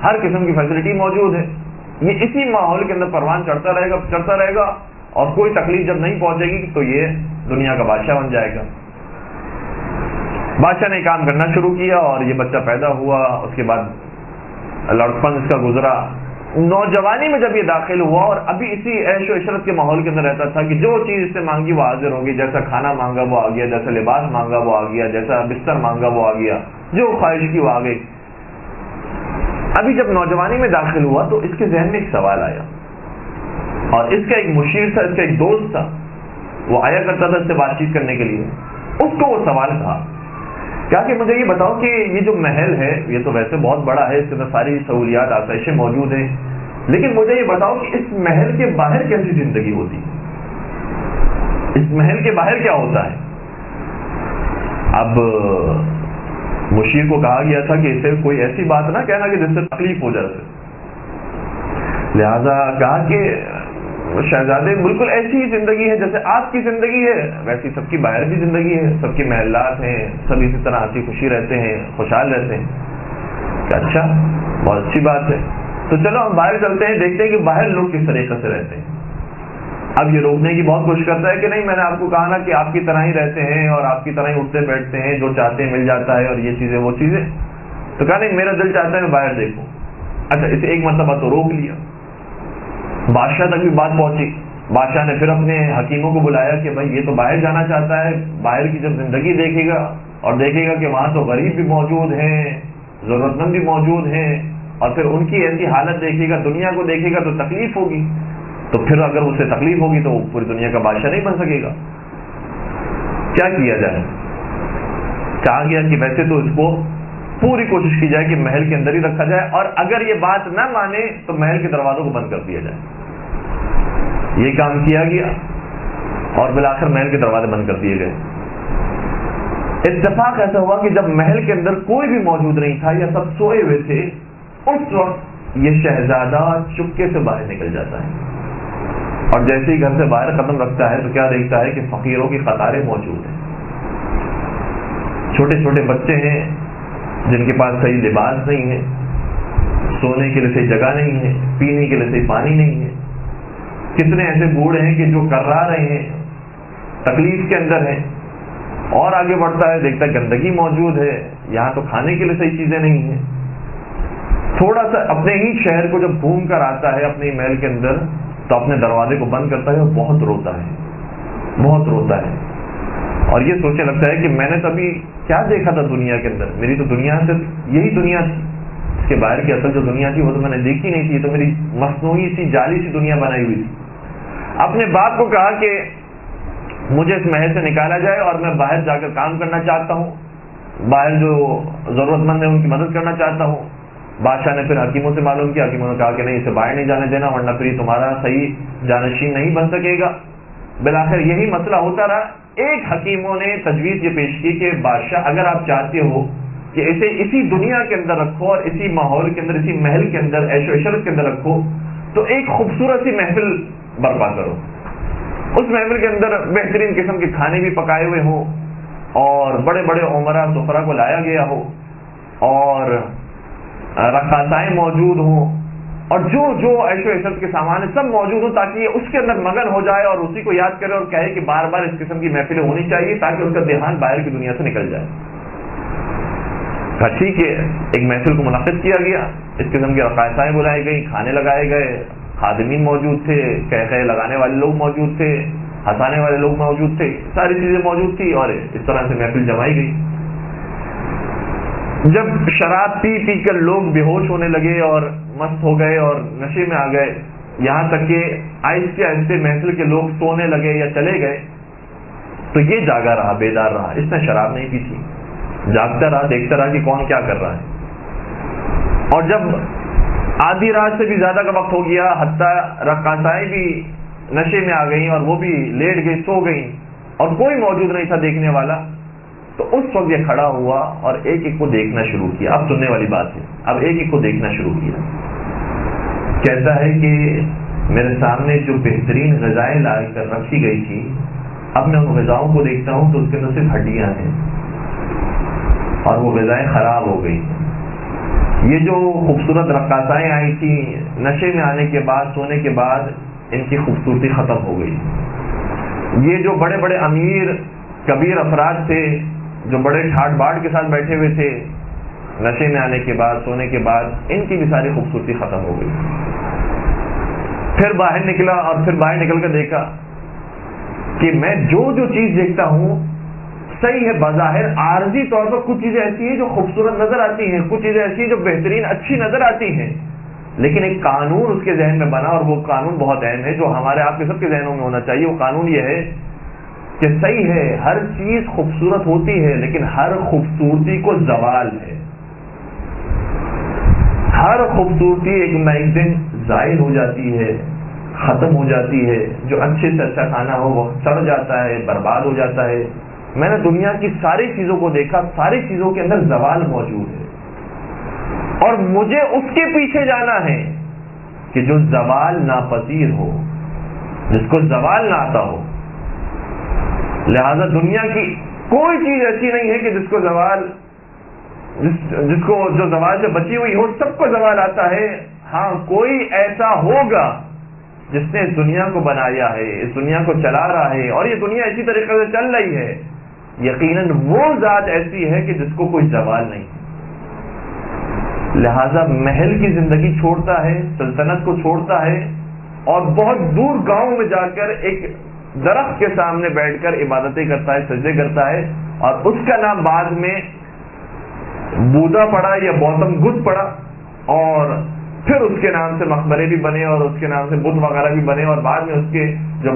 S1: ہر قسم کی فیسلٹی موجود ہے، یہ اسی ماحول کے اندر پروان چڑھتا رہے گا اور کوئی تکلیف جب نہیں پہنچے گی تو یہ دنیا کا بادشاہ بن جائے گا۔ بادشاہ نے کام کرنا شروع کیا اور یہ بچہ پیدا ہوا، اس کے بعد لڑکپن اس کا گزرا، نوجوانی میں جب یہ داخل ہوا اور ابھی اسی عیش و عشرت کے ماحول کے اندر رہتا تھا کہ جو چیز اس سے مانگی وہ حاضر ہوگی، جیسا کھانا مانگا وہ آ گیا، جیسا لباس مانگا وہ آ گیا، جیسا بستر مانگا وہ آ گیا، جو خواہش کی وہ آ گئی. ابھی جب نوجوانی میں داخل ہوا تو اس کے ذہن میں ایک سوال آیا، اور اس کا ایک مشیر تھا، اس کا ایک دوست تھا، وہ آیا کرتا تھا اس سے بات چیت کرنے کے لیے. اس کو وہ سوال تھا کہ مجھے یہ بتاؤ کہ یہ جو محل ہے یہ تو ویسے بہت بڑا ہے، اس کے اندر ساری سہولیات آسائشیں موجود ہیں، لیکن مجھے یہ بتاؤ کہ اس محل کے باہر کیسی زندگی ہوتی ہے، اس محل کے باہر کیا ہوتا ہے. اب مشیر کو کہا گیا تھا کہ اسے کوئی ایسی بات نہ کہنا کہ جس سے تکلیف ہو جائے، لہذا کہا کہ شہزادے بالکل ایسی ہی زندگی ہے جیسے آپ کی زندگی ہے، ویسی سب کی باہر بھی زندگی ہے، سب کے محلات ہیں، سب اسی طرح ہنسی خوشی رہتے ہیں، خوشحال رہتے ہیں. کہ اچھا، بہت اچھی بات ہے، تو چلو ہم باہر چلتے ہیں، دیکھتے ہیں کہ باہر لوگ کس طریقے سے رہتے ہیں. اب یہ روکنے کی بہت کوشش کرتا ہے کہ نہیں، میں نے آپ کو کہا نا کہ آپ کی طرح ہی رہتے ہیں اور آپ کی طرح ہی اٹھتے بیٹھتے ہیں، جو چاہتے ہیں مل جاتا ہے اور یہ چیزیں وہ چیزیں. تو کہا نہیں، میرا دل چاہتا ہے میں باہر دیکھوں. اچھا، اسے ایک مرتبہ تو روک لیا. بادشاہ تک بھی بات پہنچی. بادشاہ نے پھر اپنے حکیموں کو بلایا کہ بھائی یہ تو باہر جانا چاہتا ہے، باہر کی جب زندگی دیکھے گا اور دیکھے گا کہ وہاں تو غریب بھی موجود ہیں، ضرورت مند بھی موجود ہیں، اور پھر ان کی ایسی حالت دیکھے گا، دنیا کو دیکھے گا تو تکلیف ہوگی، تو پھر اگر اس سے تکلیف ہوگی تو وہ پوری دنیا کا بادشاہ نہیں بن سکے گا. کیا کیا جائے؟ کہا گیا کہ ویسے تو اس کو پوری کوشش کی جائے کہ محل کے اندر ہی رکھا جائے، اور اگر یہ بات نہ مانے تو محل کے دروازوں کو بند کر دیا جائے. یہ کام کیا گیا اور بالآخر محل کے دروازے بند کر دیے گئے. اتفاق ایسا ہوا کہ جب محل کے اندر کوئی بھی موجود نہیں تھا یا سب سوئے ہوئے تھے، اس وقت یہ شہزادہ چپکے سے باہر نکل جاتا ہے، اور جیسے ہی گھر سے باہر قدم رکھتا ہے تو کیا دیکھتا ہے کہ فقیروں کی قطاریں موجود ہیں، چھوٹے چھوٹے بچے ہیں جن کے پاس صحیح لباس نہیں ہے، سونے کے لیے صحیح جگہ نہیں ہے، پینے کے لیے صحیح پانی نہیں ہے. کتنے ایسے بوڑھے ہیں کہ جو کرا رہے ہیں، تکلیف کے اندر ہیں. اور آگے بڑھتا ہے، دیکھتا ہے گندگی موجود ہے، یہاں تو کھانے کے لیے صحیح چیزیں نہیں ہیں. تھوڑا سا اپنے ہی شہر کو جب گھوم کر آتا ہے اپنے محل کے اندر تو اپنے دروازے کو بند کرتا ہے اور بہت روتا ہے، بہت روتا ہے، اور یہ سوچنے لگتا ہے کہ میں نے تو ابھی کیا دیکھا تھا دنیا کے اندر، میری تو دنیا صرف یہی دنیا تھی، اس کے باہر کی اصل جو دنیا تھی وہ تو میں نے دیکھی نہیں تھی، تو میری مصنوعی سی جعلی سی دنیا بنائی ہوئی تھی. اپنے باپ کو کہا کہ مجھے اس محل سے نکالا جائے اور میں باہر جا کر کام کرنا چاہتا ہوں، باہر جو ضرورت مند ہے ان کی مدد کرنا چاہتا ہوں. بادشاہ نے پھر حکیموں سے معلوم کیا، حکیموں نے کہا کہ نہیں، اسے باہر نہیں جانے دینا ورنہ پھر تمہارا صحیح جانشین نہیں بن سکے گا. بالآخر یہی مسئلہ ہوتا رہا. ایک حکیموں نے تجویز یہ پیش کی کہ بادشاہ اگر آپ چاہتے ہو کہ اسے اسی دنیا کے اندر رکھو اور اسی ماحول کے اندر، اسی محل کے اندر، عیش و عشرت کے اندر رکھو، تو ایک خوبصورت سی محفل برپا کرو. اس محفل کے اندر بہترین قسم کے کھانے بھی پکائے ہوئے ہوں اور بڑے بڑے عمرا سفرا کو لایا گیا ہو اور رقاصائیں موجود ہوں اور جو عیش و عشرت کے سامان سب موجود ہوں، تاکہ یہ اس کے اندر مگن ہو جائے اور اسی کو یاد کرے اور کہے کہ بار بار اس قسم کی محفلیں ہونی چاہیے تاکہ اس کا دھیان باہر کی دنیا سے نکل جائے. ٹھیک ہے، ایک محفل کو منعقد کیا گیا، اس قسم کی رقاصائیں بلائی گئی، کھانے لگائے گئے، خادمین موجود تھے، قہقہے لگانے والے لوگ موجود تھے، ہنسانے والے لوگ موجود تھے، ساری چیزیں موجود تھی، اور اس طرح سے محفل جمائی گئی. جب شراب پی پی کر لوگ بے ہوش ہونے لگے اور مست ہو گئے اور نشے میں آ گئے، یہاں تک کہ آہستہ آہستہ محفل کے لوگ سونے لگے یا چلے گئے، تو یہ جاگا رہا، بیدار رہا. اس نے شراب نہیں پی تھی، جاگتا رہا، دیکھتا رہا کہ کون کیا کر رہا ہے. اور جب آدھی رات سے بھی زیادہ کا وقت ہو گیا، حتیٰ رقاصائیں بھی نشے میں آ گئیں اور وہ بھی لیٹ گئی، سو گئیں، اور کوئی موجود نہیں تھا دیکھنے والا، تو اس وقت یہ کھڑا ہوا اور ایک ایک کو دیکھنا شروع کیا. اب سننے والی بات ہے، اب ایک ایک کو دیکھنا شروع کیا. کہتا ہے کہ میرے سامنے جو بہترین غذائیں لا کر رکھی گئی تھی، اب میں ان غذاؤں کو دیکھتا ہوں تو اس کے اندر صرف ہڈیاں ہیں اور وہ غذائیں خراب ہو گئی. یہ جو خوبصورت رقاصائیں آئی تھیں، نشے میں آنے کے بعد، سونے کے بعد ان کی خوبصورتی ختم ہو گئی. یہ جو بڑے بڑے امیر کبیر افراد تھے، جو بڑے ٹھاٹ باٹ کے ساتھ بیٹھے ہوئے تھے، نشے میں آنے کے بعد، سونے کے بعد ان کی بھی ساری خوبصورتی ختم ہو گئی. پھر باہر نکلا اور پھر باہر نکل کر دیکھا کہ میں جو چیز دیکھتا ہوں صحیح ہے، بظاہر عارضی طور پر کچھ چیزیں ایسی ہیں جو خوبصورت نظر آتی ہیں، کچھ چیزیں ایسی ہیں جو بہترین اچھی نظر آتی ہیں، لیکن ایک قانون اس کے ذہن میں بنا، اور وہ قانون بہت اہم ہے جو ہمارے آپ کے سب کے ذہنوں میں ہونا چاہیے۔ وہ قانون یہ ہے کہ صحیح ہے ہر چیز خوبصورت ہوتی ہے، لیکن ہر خوبصورتی کو زوال ہے۔ ہر خوبصورتی ایک نہ ایک دن زائل ہو جاتی ہے، ختم ہو جاتی ہے۔ جو اچھے سے اچھا کھانا ہو وہ سڑ جاتا ہے، برباد ہو جاتا ہے۔ میں نے دنیا کی ساری چیزوں کو دیکھا، ساری چیزوں کے اندر زوال موجود ہے، اور مجھے اس کے پیچھے جانا ہے کہ جو زوال ناپذیر ہو، جس کو زوال نہ آتا ہو۔ لہذا دنیا کی کوئی چیز ایسی نہیں ہے کہ جس کو زوال، جس کو جو زوال سے بچی ہوئی ہو، سب کو زوال آتا ہے۔ ہاں کوئی ایسا ہوگا جس نے اس دنیا کو بنایا ہے، اس دنیا کو چلا رہا ہے، اور یہ دنیا اسی طریقے سے چل رہی ہے۔ یقیناً وہ ذات ایسی ہے کہ جس کو کوئی زوال نہیں۔ لہذا محل کی زندگی چھوڑتا ہے، سلطنت کو چھوڑتا ہے، اور بہت دور گاؤں میں جا کر ایک درخت کے سامنے بیٹھ کر عبادتیں کرتا ہے، سجدے کرتا ہے، اور اس کا نام بعد میں بودا پڑا یا گوتم بدھ پڑا، اور پھر اس کے نام سے مقبرے بھی بنے اور اس کے نام سے بدھ وغیرہ بھی بنے، اور بعد میں اس کے جو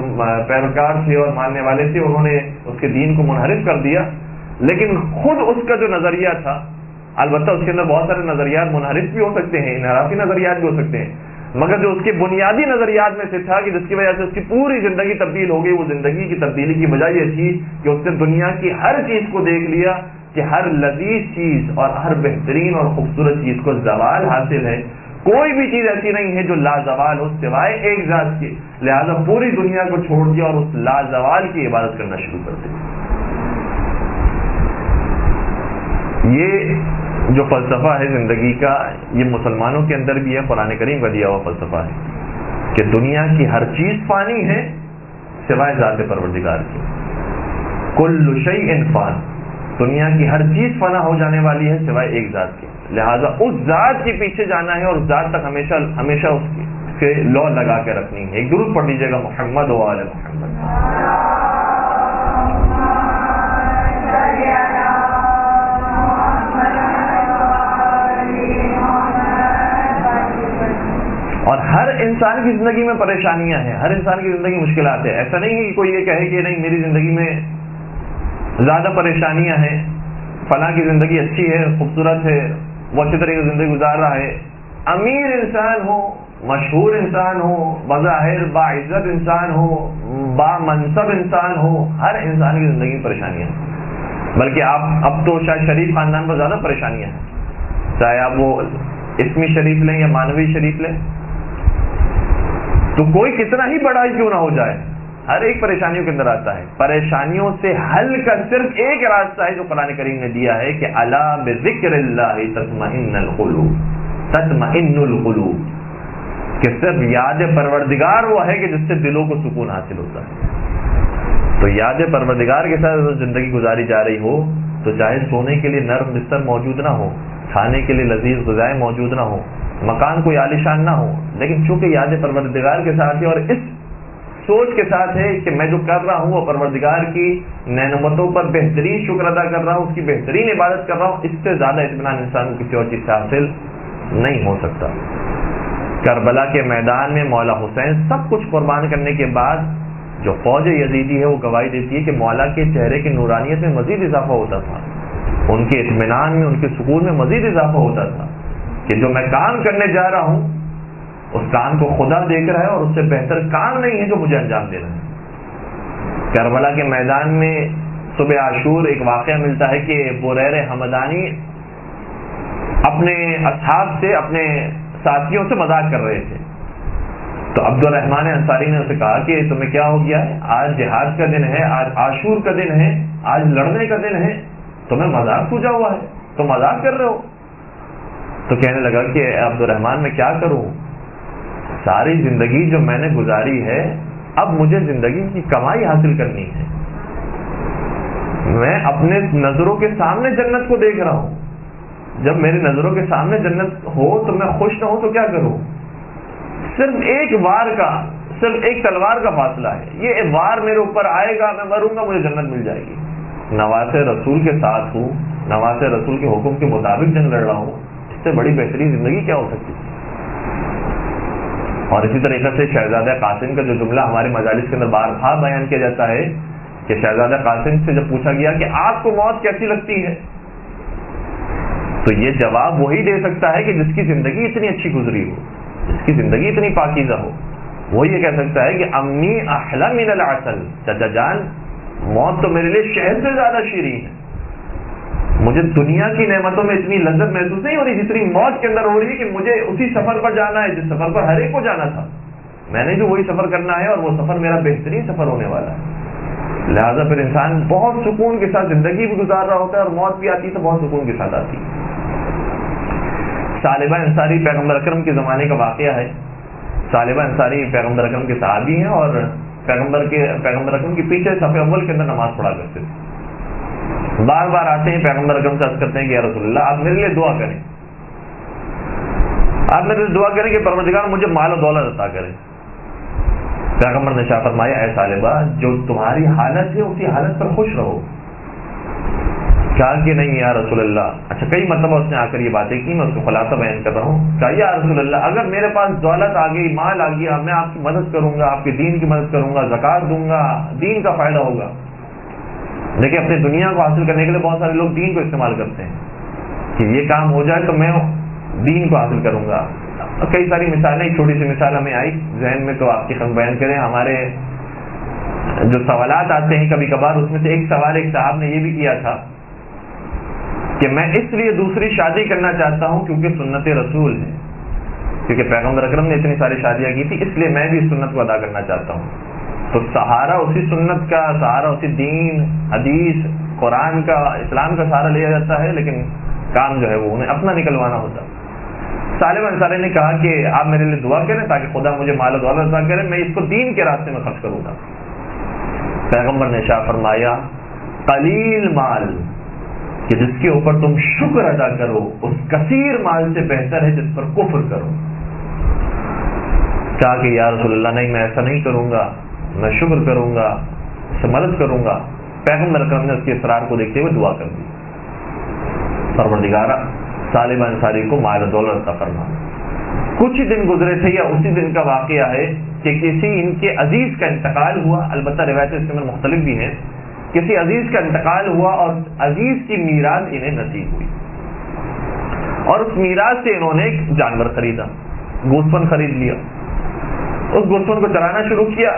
S1: پیروکار تھے اور ماننے والے تھے انہوں نے اس کے دین کو منحرف کر دیا۔ لیکن خود اس کا جو نظریہ تھا، البتہ اس کے اندر بہت سارے نظریات منحرف بھی ہو سکتے ہیں، انحرافی نظریات بھی ہو سکتے ہیں، مگر جو اس کے بنیادی نظریات میں سے تھا کہ جس کی وجہ سے اس کی پوری زندگی تبدیل ہو گئی، وہ زندگی کی تبدیلی کی وجہ یہ تھی کہ اس نے دنیا کی ہر چیز کو دیکھ لیا کہ ہر لذیذ چیز اور ہر بہترین اور خوبصورت چیز کو زوال حاصل ہے۔ کوئی بھی چیز ایسی نہیں ہے جو لازوال ہو سوائے ایک ذات کے۔ لہذا پوری دنیا کو چھوڑ دیا اور اس لازوال کی عبادت کرنا شروع کر دیا۔ یہ جو فلسفہ ہے زندگی کا، یہ مسلمانوں کے اندر بھی ہے، قرآن کریم کا دیا ہوا فلسفہ ہے کہ دنیا کی ہر چیز فانی ہے سوائے ذات پروردگار کی۔ کل شیء فان، دنیا کی ہر چیز فنا ہو جانے والی ہے سوائے ایک ذات کے۔ لہذا اس ذات کے پیچھے جانا ہے اور اس ذات تک ہمیشہ ہمیشہ اس کے لو لگا کے رکھنی ہے۔ ایک درود پڑھ لیجیے گا، محمد و آل محمد۔ اور ہر انسان کی زندگی میں پریشانیاں ہیں، ہر انسان کی زندگی مشکلات ہے۔ ایسا نہیں ہے کہ کوئی یہ کہے کہ نہیں میری زندگی میں زیادہ پریشانیاں ہیں، فلاں کی زندگی اچھی ہے، خوبصورت ہے، وہ اچھی طریقے سے زندگی گزار رہا ہے۔ امیر انسان ہو، مشہور انسان ہو، بظاہر باعزت انسان ہو، با منصب انسان ہو، ہر انسان کی زندگی میں پریشانیاں ہیں۔ بلکہ اب تو شاید شریف خاندان پر زیادہ پریشانیاں ہیں، چاہے آپ وہ اسمی شریف لیں یا مانوی شریف لیں، تو کوئی کتنا ہی بڑا ہی کیوں نہ ہو جائے، ہر ایک پریشانیوں کے اندر آتا ہے۔ پریشانیوں سے حل کا صرف ایک راستہ ہے جو قرآن کریم نے دیا ہے کہ الا بذکر اللہ تطمئن القلوب، تطمئن القلوب، کہ صرف یاد پروردگار وہ ہے کہ جس سے دلوں کو سکون حاصل ہوتا ہے۔ تو یاد پروردگار کے ساتھ زندگی گزاری جا رہی ہو تو چاہے سونے کے لیے نرم بستر موجود نہ ہو، کھانے کے لیے لذیذ غذائیں موجود نہ ہو، مکان کوئی عالیشان نہ ہو، لیکن چونکہ یاد پروردگار کے ساتھ ہے اور اس سوچ کے ساتھ ہے کہ میں جو کر رہا ہوں وہ پروردگار کی نعمتوں پر بہترین شکر ادا کر رہا ہوں، اس کی بہترین عبادت کر رہا ہوں، اس سے زیادہ اطمینان انسان کو کسی اور چیز سے حاصل نہیں ہو سکتا۔ کربلا کے میدان میں مولا حسین سب کچھ قربان کرنے کے بعد جو فوج یزیدی ہے وہ گواہی دیتی ہے کہ مولا کے چہرے کی نورانیت میں مزید اضافہ ہوتا تھا، ان کے اطمینان میں، ان کے سکون میں مزید اضافہ ہوتا تھا کہ جو میں کام کرنے جا رہا ہوں اس کام کو خدا دیکھ رہا ہے اور اس سے بہتر کام نہیں ہے جو مجھے انجام دینا ہے۔ کربلا کے میدان میں صبح عاشور ایک واقعہ ملتا ہے کہ بریر حمدانی اپنے اصحاب سے، اپنے ساتھیوں سے مذاق کر رہے تھے، تو عبد الرحمن انصاری نے اسے کہا کہ تمہیں کیا ہو گیا ہے، آج جہاد کا دن ہے، آج عاشور کا دن ہے، آج لڑنے کا دن ہے، تمہیں مذاق پوجا ہوا ہے، تم مذاق کر رہے ہو؟ تو کہنے لگا کہ عبد الرحمن میں کیا کروں، ساری زندگی جو میں نے گزاری ہے اب مجھے زندگی کی کمائی حاصل کرنی ہے، میں اپنے نظروں کے سامنے جنت کو دیکھ رہا ہوں، جب میری نظروں کے سامنے جنت ہو تو میں خوش نہ ہوں تو کیا کروں؟ صرف ایک وار کا، صرف ایک تلوار کا فاصلہ ہے. یہ وار میرے اوپر آئے گا، میں مروں گا، مجھے جنت مل جائے گی. نواسے رسول کے ساتھ ہوں، نواسے رسول کے حکم کے مطابق جنگ لڑ رہا ہوں، اس سے بڑی بہترین زندگی کیا ہو سکتی. اور اسی طریقے سے شہزادہ قاسم کا جو جملہ ہمارے مجالس کے اندر بار بار بیان کیا جاتا ہے کہ شہزادہ قاسم سے جب پوچھا گیا کہ آپ کو موت کیسی لگتی ہے، تو یہ جواب وہی دے سکتا ہے کہ جس کی زندگی اتنی اچھی گزری ہو، جس کی زندگی اتنی پاکیزہ ہو. وہ یہ کہہ سکتا ہے کہ امی احلی من العسل، چچا جان موت تو میرے لیے شہد سے زیادہ شیریں ہے. مجھے دنیا کی نعمتوں میں اتنی لذت محسوس نہیں ہو رہی جتنی موت کے اندر ہو رہی ہے کہ مجھے اسی سفر پر جانا ہے جس سفر پر ہر ایک کو جانا تھا. میں نے بھی وہی سفر کرنا ہے اور وہ سفر میرا بہترین سفر ہونے والا ہے. لہٰذا پھر انسان بہت سکون کے ساتھ زندگی بھی گزار رہا ہوتا ہے اور موت بھی آتی ہے تو بہت سکون کے ساتھ آتی ہے. ثعلبہ انصاری پیغمبر اکرم کے زمانے کا واقعہ ہے. ثعلبہ انصاری پیغمبر اکرم کے صحابی ہیں اور پیغمبر اکرم کے پیچھے صف اول کے اندر نماز پڑھا کرتے تھے. بار بار آتے ہیں پیغمبر اکرم سے عرض کرتے ہیں کہ یا رسول اللہ آپ میرے لیے دعا کریں، آپ میرے لیے دعا کریں کہ پروردگار مجھے مال و دولت عطا کرے. پیغمبر نے شاہ فرمایا اے ثعلبہ جو تمہاری حالت ہے اسی حالت پر خوش رہو. کہا کہ نہیں یا رسول اللہ. اچھا کئی مرتبہ اس نے آ کر یہ باتیں کی، میں اس کو خلاصہ بیان کر رہا ہوں. کہا یا رسول اللہ اگر میرے پاس دولت آ گئی، مال آ گیا، میں آپ کی مدد کروں گا، آپ کے دین کی مدد کروں گا، زکات دوں گا، دین کا فائدہ ہوگا. لیکن اپنی دنیا کو حاصل کرنے کے لیے بہت سارے لوگ دین کو استعمال کرتے ہیں کہ یہ کام ہو جائے تو میں دین کو حاصل کروں گا. کئی ساری مثالیں، ایک چھوٹی سی مثال ہمیں آئی ذہن میں تو آپ کی خدمت بیان کریں. ہمارے جو سوالات آتے ہیں کبھی کبھار اس میں سے ایک سوال ایک صاحب نے یہ بھی کیا تھا کہ میں اس لیے دوسری شادی کرنا چاہتا ہوں کیونکہ سنت رسول ہے، کیونکہ پیغمبر اکرم نے اتنی ساری شادیاں کی تھی اس لیے میں بھی اس سنت کو ادا کرنا چاہتا ہوں. تو سہارا اسی سنت کا، سہارا اسی دین، حدیث، قرآن کا، اسلام کا سہارا لیا جاتا ہے، لیکن کام جو ہے وہ انہیں اپنا نکلوانا ہوتا. ثعلبہ انصاری نے کہا کہ آپ میرے لیے دعا کریں تاکہ خدا مجھے مال و دولت عطا کرے، میں اس کو دین کے راستے میں خرچ کروں گا. پیغمبر نے شاہ فرمایا قلیل مال کہ جس کے اوپر تم شکر ادا کرو اس کثیر مال سے بہتر ہے جس پر کفر کرو. کہا کہ یا رسول اللہ نہیں میں ایسا نہیں کروں گا، میں شکر کروں گا، اس سے مدد کروں گا. پیغمبر اکرم نے اس کے اصرار کو دیکھتے ہوئے دعا کر دی پروردگارا ثعلبہ انصاری کو مال و دولت عطا فرما. کچھ ہی دن گزرے تھے یا اسی دن کا واقعہ ہے کہ کسی ان کے عزیز کا انتقال ہوا. البتہ روایتیں اس کے اندر مختلف بھی ہیں. کسی عزیز کا انتقال ہوا اور عزیز کی میراث انہیں نصیب ہوئی اور اس میراث سے انہوں نے ایک جانور خریدا، گوسفند خرید لیا. اس گوسفند کو چرانا شروع کیا.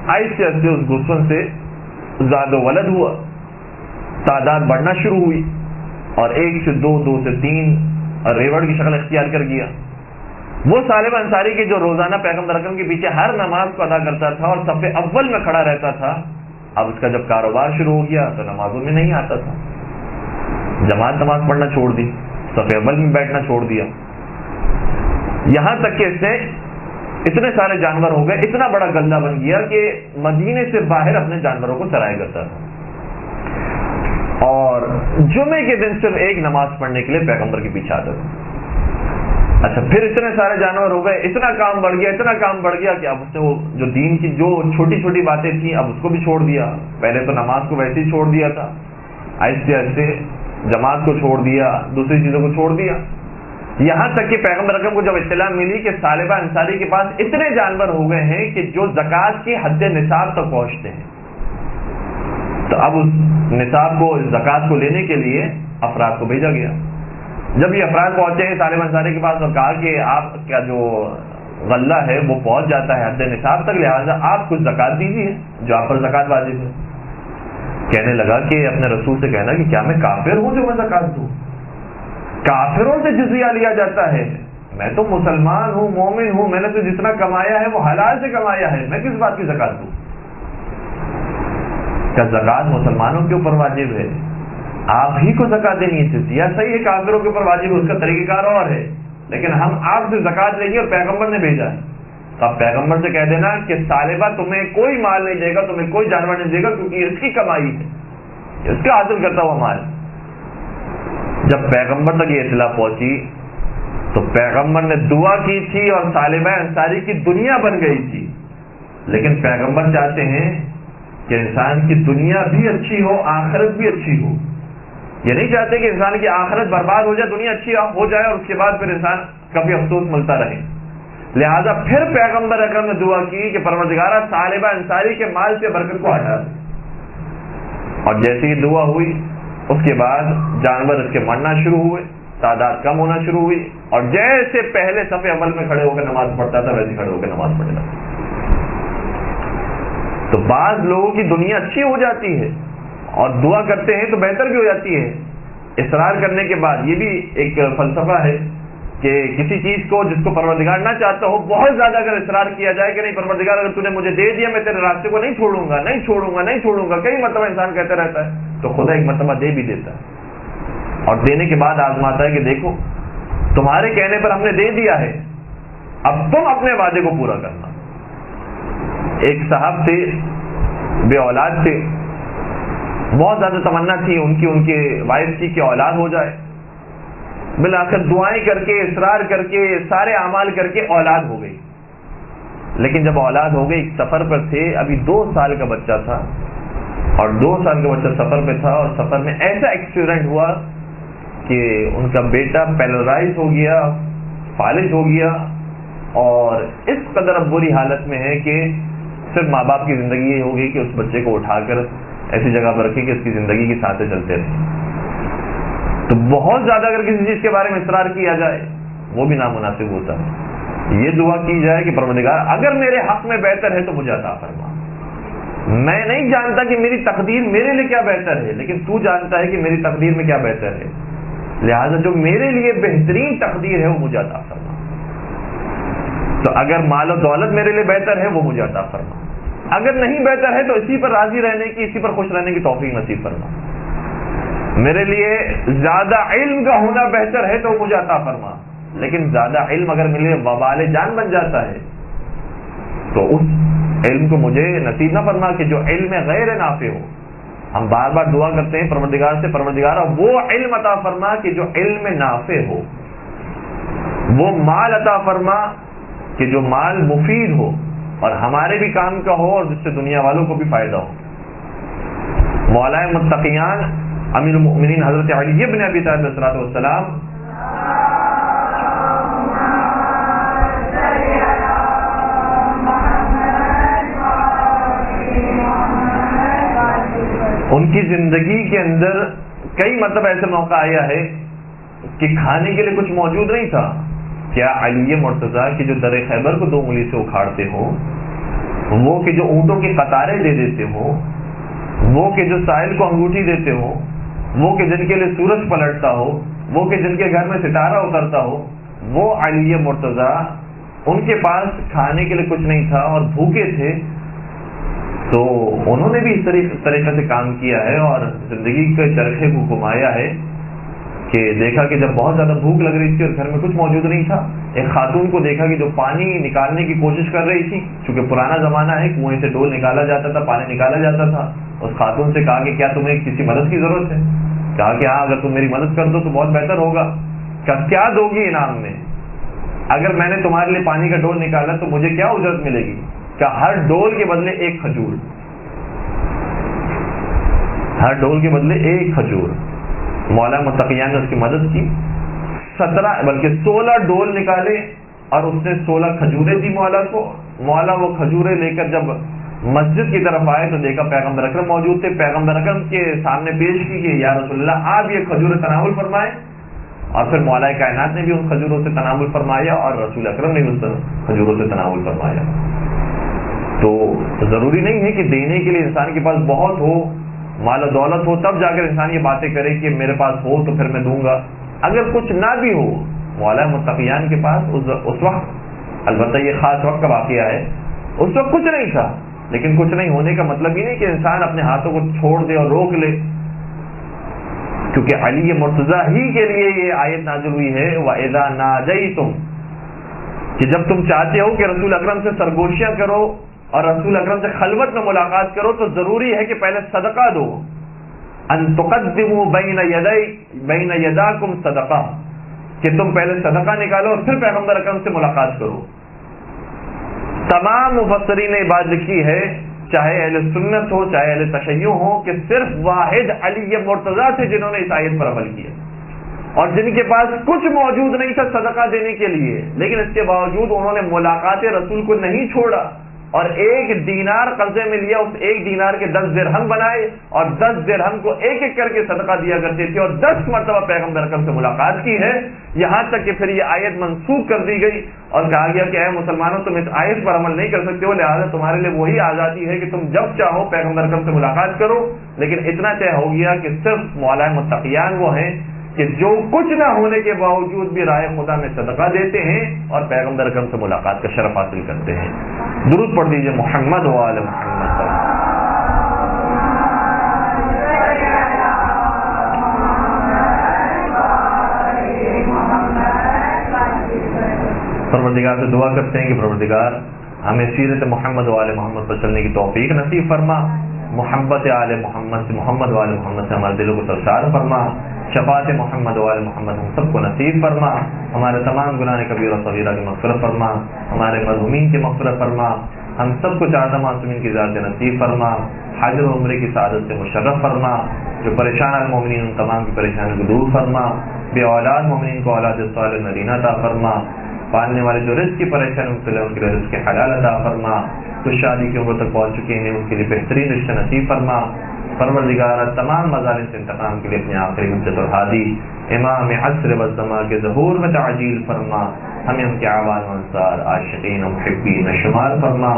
S1: آہستہ آہستہ اس گوسفند سے زاد و ولد ہوا، تعداد بڑھنا شروع ہوئی اور 1 سے 2، 2 سے 3 اور ریوڑ کی شکل اختیار کر گیا. وہ ثعلبہ انصاری کے جو روزانہ پیغمبر اکرم کے پیچھے ہر نماز کو ادا کرتا تھا اور صف اول میں کھڑا رہتا تھا، اب اس کا جب کاروبار شروع ہو گیا تو نمازوں میں نہیں آتا تھا. جماعت نماز پڑھنا چھوڑ دی، صف اول میں بیٹھنا چھوڑ دیا. یہاں تک کہ اس نے اتنے سارے جانور ہو گئے، اتنا بڑا غلہ بن گیا کہ مدینے سے باہر اپنے جانوروں کو چرایا کرتا تھا اور جمعے کے دن صرف ایک نماز پڑھنے کے لیے پیغمبر کے پیچھے آتا تھا. اچھا پھر اتنے سارے جانور ہو گئے، اتنا کام بڑھ گیا، اتنا کام بڑھ گیا کہ اب اس نے وہ جو دین کی جو چھوٹی چھوٹی باتیں تھیں اب اس کو بھی چھوڑ دیا. پہلے تو نماز کو ویسے ہی چھوڑ دیا تھا، آہستہ آہستہ جماعت کو چھوڑ دیا، دوسری چیزوں کو چھوڑ دیا. یہاں تک کہ پیغمبر اکرم کو جب اطلاع ملی کہ ثعلبہ انصاری کے پاس اتنے جانور ہو گئے ہیں کہ جو زکوٰۃ کے حد نصاب تک پہنچتے ہیں، تو اب اس نصاب کو، زکوٰۃ کو لینے کے لیے افراد کو بھیجا گیا. جب یہ افراد پہنچے ہیں ثعلبہ انصاری کے پاس اور کہا کہ آپ کا جو غلہ ہے وہ پہنچ جاتا ہے حد نصاب تک، لہٰذا آپ کچھ زکوٰۃ دیجیے جو آپ پر زکوٰۃ واجب ہے. کہنے لگا کہ اپنے رسول سے کہنا کہ کیا میں کافر ہوں جو میں زکوٰۃ دوں؟ کافروں سے جزیہ لیا جاتا ہے، میں تو مسلمان ہوں، مومن ہوں، میں نے تو جتنا کمایا ہے وہ حلال سے کمایا ہے، میں کس بات کی زکوٰۃ دوں؟ کیا زکوٰۃ مسلمانوں کے اوپر واجب ہے؟ آپ ہی کو زکوٰۃ دینی ہے. جزیہ صحیح ہے کافروں کے اوپر واجب ہے، اس کا طریقہ کار اور ہے، لیکن ہم آپ سے زکوٰۃ لیں گے اور پیغمبر نے بھیجا ہے. تو آپ پیغمبر سے کہہ دینا کہ ثعلبہ تمہیں کوئی مال نہیں دے گا، تمہیں کوئی جانور نہیں دے گا، کیونکہ یہ اس کی کمائی ہے، اس کا حاصل کرتا ہوا مال. جب پیغمبر تک یہ اطلاع پہنچی تو پیغمبر نے دعا کی تھی اور طالبہ انصاری کی دنیا بن گئی تھی، لیکن پیغمبر چاہتے ہیں کہ انسان کی دنیا بھی اچھی ہو، آخرت بھی اچھی ہو۔ یہ نہیں چاہتے کہ انسان کی آخرت برباد ہو جائے، دنیا اچھی ہو جائے اور اس کے بعد پھر انسان کبھی افسوس ملتا رہے۔ لہذا پھر پیغمبر اکرم نے دعا کی کہ پروردگارہ طالبہ انصاری کے مال سے برکت کو ہٹا دے، اور جیسے ہی دعا ہوئی اس کے بعد جانور اس کے مرنا شروع ہوئے، تعداد کم ہونا شروع ہوئی، اور جیسے پہلے صف اول میں کھڑے ہو کے نماز پڑھتا تھا ویسے کھڑے ہو کے نماز پڑھتا تھا۔ تو بعض لوگوں کی دنیا اچھی ہو جاتی ہے اور دعا کرتے ہیں تو بہتر بھی ہو جاتی ہے اصرار کرنے کے بعد۔ یہ بھی ایک فلسفہ ہے کہ کسی چیز کو جس کو پروردگار نہ چاہتا ہو، بہت زیادہ اگر اصرار کیا جائے کہ نہیں پروردگار اگر تو نے مجھے دے دیا میں تیرے راستے کو نہیں چھوڑوں گا، نہیں چھوڑوں گا، نہیں چھوڑوں گا، کئی مرتبہ انسان کہتا رہتا ہے، تو خدا ایک مرتبہ دے بھی دیتا ہے اور دینے کے بعد آزماتا ہے کہ دیکھو تمہارے کہنے پر ہم نے دے دیا ہے، اب تم اپنے وعدے کو پورا کرنا۔ ایک صاحب تھے، بے اولاد تھے، بہت زیادہ تمنا تھی ان کے وائف کی کہ اولاد ہو جائے، بالآخر دعائیں کر کے اصرار کر کے سارے اعمال کر کے اولاد ہو گئی۔ لیکن جب اولاد ہو گئی، سفر پر تھے، ابھی 2 سال کا بچہ تھا، اور 2 سال کا بچہ سفر پہ تھا، اور سفر میں ایسا ایکسیڈنٹ ہوا کہ ان کا بیٹا پیرالائز ہو گیا، فالج ہو گیا، اور اس قدر اب بری حالت میں ہے کہ صرف ماں باپ کی زندگی یہ ہوگی کہ اس بچے کو اٹھا کر ایسی جگہ پر رکھیں کہ اس کی زندگی کی سانسیں چلتے رہیں۔ تو بہت زیادہ اگر کسی چیز کے بارے میں اصرار کیا جائے وہ بھی نامناسب ہوتا ہے۔ یہ دعا کی جائے کہ پروردگار اگر میرے حق میں بہتر ہے تو مجھے عطا فرما، میں نہیں جانتا کہ میری تقدیر میرے لیے کیا بہتر ہے، لیکن تو جانتا ہے کہ میری تقدیر میں کیا بہتر ہے، لہذا جو میرے لیے بہترین تقدیر ہے وہ مجھے عطا فرما۔ تو اگر مال و دولت میرے لیے بہتر ہے وہ مجھے عطا فرما، اگر نہیں بہتر ہے تو اسی پر راضی رہنے کی، اسی پر خوش رہنے کی توفیق نصیب فرما۔ میرے لیے زیادہ علم کا ہونا بہتر ہے تو مجھے عطا فرما، لیکن زیادہ علم اگر میرے لیے وبال جان بن جاتا ہے تو اس علم کو مجھے نصیب نہ فرما کہ جو علم غیر نافع ہو۔ ہم بار بار دعا کرتے ہیں پروردگار سے، پروردگار وہ علم عطا فرما کہ جو علم نافع ہو، وہ مال عطا فرما کہ جو مال مفید ہو اور ہمارے بھی کام کا ہو اور جس سے دنیا والوں کو بھی فائدہ ہو۔ مولا متقیان امیر المؤمنین حضرت علی بن ابی طالب علیہ السلام ان کی زندگی کے اندر کئی مرتبہ ایسا موقع آیا ہے کہ کھانے کے لیے کچھ موجود نہیں تھا۔ کیا علی مرتضیٰ کی جو در خیبر کو 2 انگلی سے اکھاڑتے ہوں، وہ کہ جو اونٹوں کی قطاریں دے دیتے ہوں، وہ کہ جو سائل کو انگوٹھی دیتے ہوں، وہ کہ جن کے لیے سورج پلٹتا ہو، وہ کہ جن کے گھر میں ستارہ اترتا ہو، وہ علی مرتضیٰ، ان کے پاس کھانے کے لیے کچھ نہیں تھا اور بھوکے تھے، تو انہوں نے بھی اس طریقے سے کام کیا ہے اور زندگی کے چرخے کو گھمایا ہے کہ دیکھا کہ جب بہت زیادہ بھوک لگ رہی تھی اور گھر میں کچھ موجود نہیں تھا، ایک خاتون کو دیکھا کہ جو پانی نکالنے کی کوشش کر رہی تھی، چونکہ پرانا زمانہ ہے، کنویں سے ڈول نکالا جاتا تھا، پانی نکالا جاتا تھا۔ اس خاتون سے کہا کہ کیا تمہیں کسی مدد کی ضرورت ہے؟ کہا کہ ہاں، اگر تم میری مدد کر دو تو بہت بہتر ہوگا۔ کہا کیا دو گی انعام میں؟ اگر میں نے تمہارے لیے پانی کا ڈول نکالا تو مجھے کیا اجرت ملے گی؟ کہا ہر ڈول کے بدلے 1 کھجور، ہر ڈول کے بدلے 1 کھجور۔ مولا متقیان نے اس کی مدد کی، 17 بلکہ 16 ڈول نکالے اور اس نے 16 کھجوریں دی مولا کو۔ مولا وہ کھجوریں لے کر جب مسجد کی طرف آئے تو دیکھا پیغمبر اکرم موجود تھے، پیغمبر اکرم کے سامنے پیش کی کہ یا رسول اللہ آپ یہ کھجوریں تناول فرمائیں، اور پھر مولا کائنات نے بھی ان کھجوروں سے تناول فرمایا اور رسول اکرم نے بھی ان کھجوروں سے تناول فرمایا۔ تو ضروری نہیں ہے کہ دینے کے لیے انسان کے پاس بہت ہو، مال و دولت ہو، تب جا کر انسان یہ باتیں کرے کہ میرے پاس ہو تو پھر میں دوں گا۔ اگر کچھ نہ بھی ہو، مولا متقیان کے پاس اس وقت، البتہ یہ خاص وقت کا واقعہ ہے، اس وقت کچھ نہیں تھا، لیکن کچھ نہیں ہونے کا مطلب یہ نہیں کہ انسان اپنے ہاتھوں کو چھوڑ دے اور روک لے، کیونکہ علی مرتضیٰ ہی کے لیے یہ آیت نازل ہوئی ہے وَإِذَا نَاجَيْتُمْ، کہ جب تم چاہتے ہو کہ رسول اکرم سے سرگوشیاں کرو اور رسول اکرم سے خلوت میں ملاقات کرو تو ضروری ہے کہ پہلے صدقہ دو، ان تقدموا بین یداکم صدقہ، کہ تم پہلے صدقہ نکالو اور پھر پیغمبر اکرم سے ملاقات کرو. تمام مفسرین نے بات لکھی ہے، چاہے اہل سنت ہو چاہے اہل تشیع ہو، کہ صرف واحد علی مرتضیٰ تھے جنہوں نے اس آیت پر عمل کیا، اور جن کے پاس کچھ موجود نہیں تھا صدقہ دینے کے لیے، لیکن اس کے باوجود انہوں نے ملاقات رسول کو نہیں چھوڑا اور 1 دینار قرضے میں لیا، اس 1 دینار کے 10 درہم بنائے اور 10 درہم کو ایک ایک کر کے صدقہ دیا کرتے تھے، اور 10 مرتبہ پیغمبر اکرم سے ملاقات کی ہے. یہاں تک کہ پھر یہ آیت منسوخ کر دی گئی اور کہا گیا کہ اے مسلمانوں، تم اس آیت پر عمل نہیں کر سکتے ہو، لہٰذا تمہارے لیے وہی آزادی ہے کہ تم جب چاہو پیغمبر اکرم سے ملاقات کرو. لیکن اتنا طے ہو گیا کہ صرف مولا متقیان وہ ہیں کہ جو کچھ نہ ہونے کے باوجود بھی راہ خدا میں صدقہ دیتے ہیں اور پیغمبر اکرم سے ملاقات کا شرف حاصل کرتے ہیں. درود پڑھ دیجئے محمد و آل محمد. پروردگار سے دعا کرتے ہیں کہ پروردگار ہمیں سیرت محمد و آل محمد پر چلنے کی توفیق نصیب فرما، محبت آل محمد سے، محمد و آل محمد سے ہمارے دلوں کو سرشار فرما، شفاعت محمد و آل محمد ہم سب کو نصیب فرما، ہمارے تمام گناہ کبیرہ و صغیرہ کی مغفرت فرما، ہمارے مرحومین کی مغفرت فرما، ہم سب کو چاہتا معصومین کی ذات نصیب فرما، حاضر و عمرے کی سعادت سے مشرف فرما، جو پریشان المومنین ان تمام کی پریشانی کو دور فرما، بے اولاد مومنین کو اولاد صالح نرینہ عطا فرما، پالنے والے جو رزق کی پریشانی مبتلا ان کے لیے رزق حلال عطا فرما، تو شادی کی عمر تک پہنچ چکے ہیں ان کے لیے بہترین رشتہ نصیب فرما. پروردگار تمام مظالم سے انتقام کے لیے اپنے آخری حجت الہادی امام عصر والزمان کے ظہور میں تعجیل فرما، ہمیں ان کے اعوان و انصار عاشقین و محبین شمار فرما.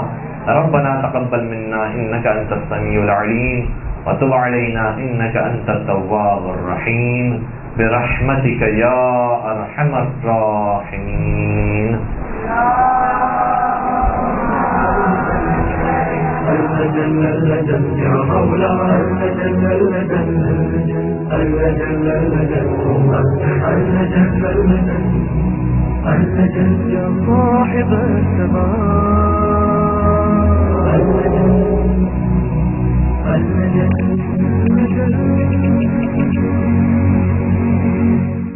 S1: ربنا تقبل منا انك انت السميع العليم وتب علينا انك انت التواب الرحيم برحمتك يا ارحم الراحمين.
S2: صاحب السماء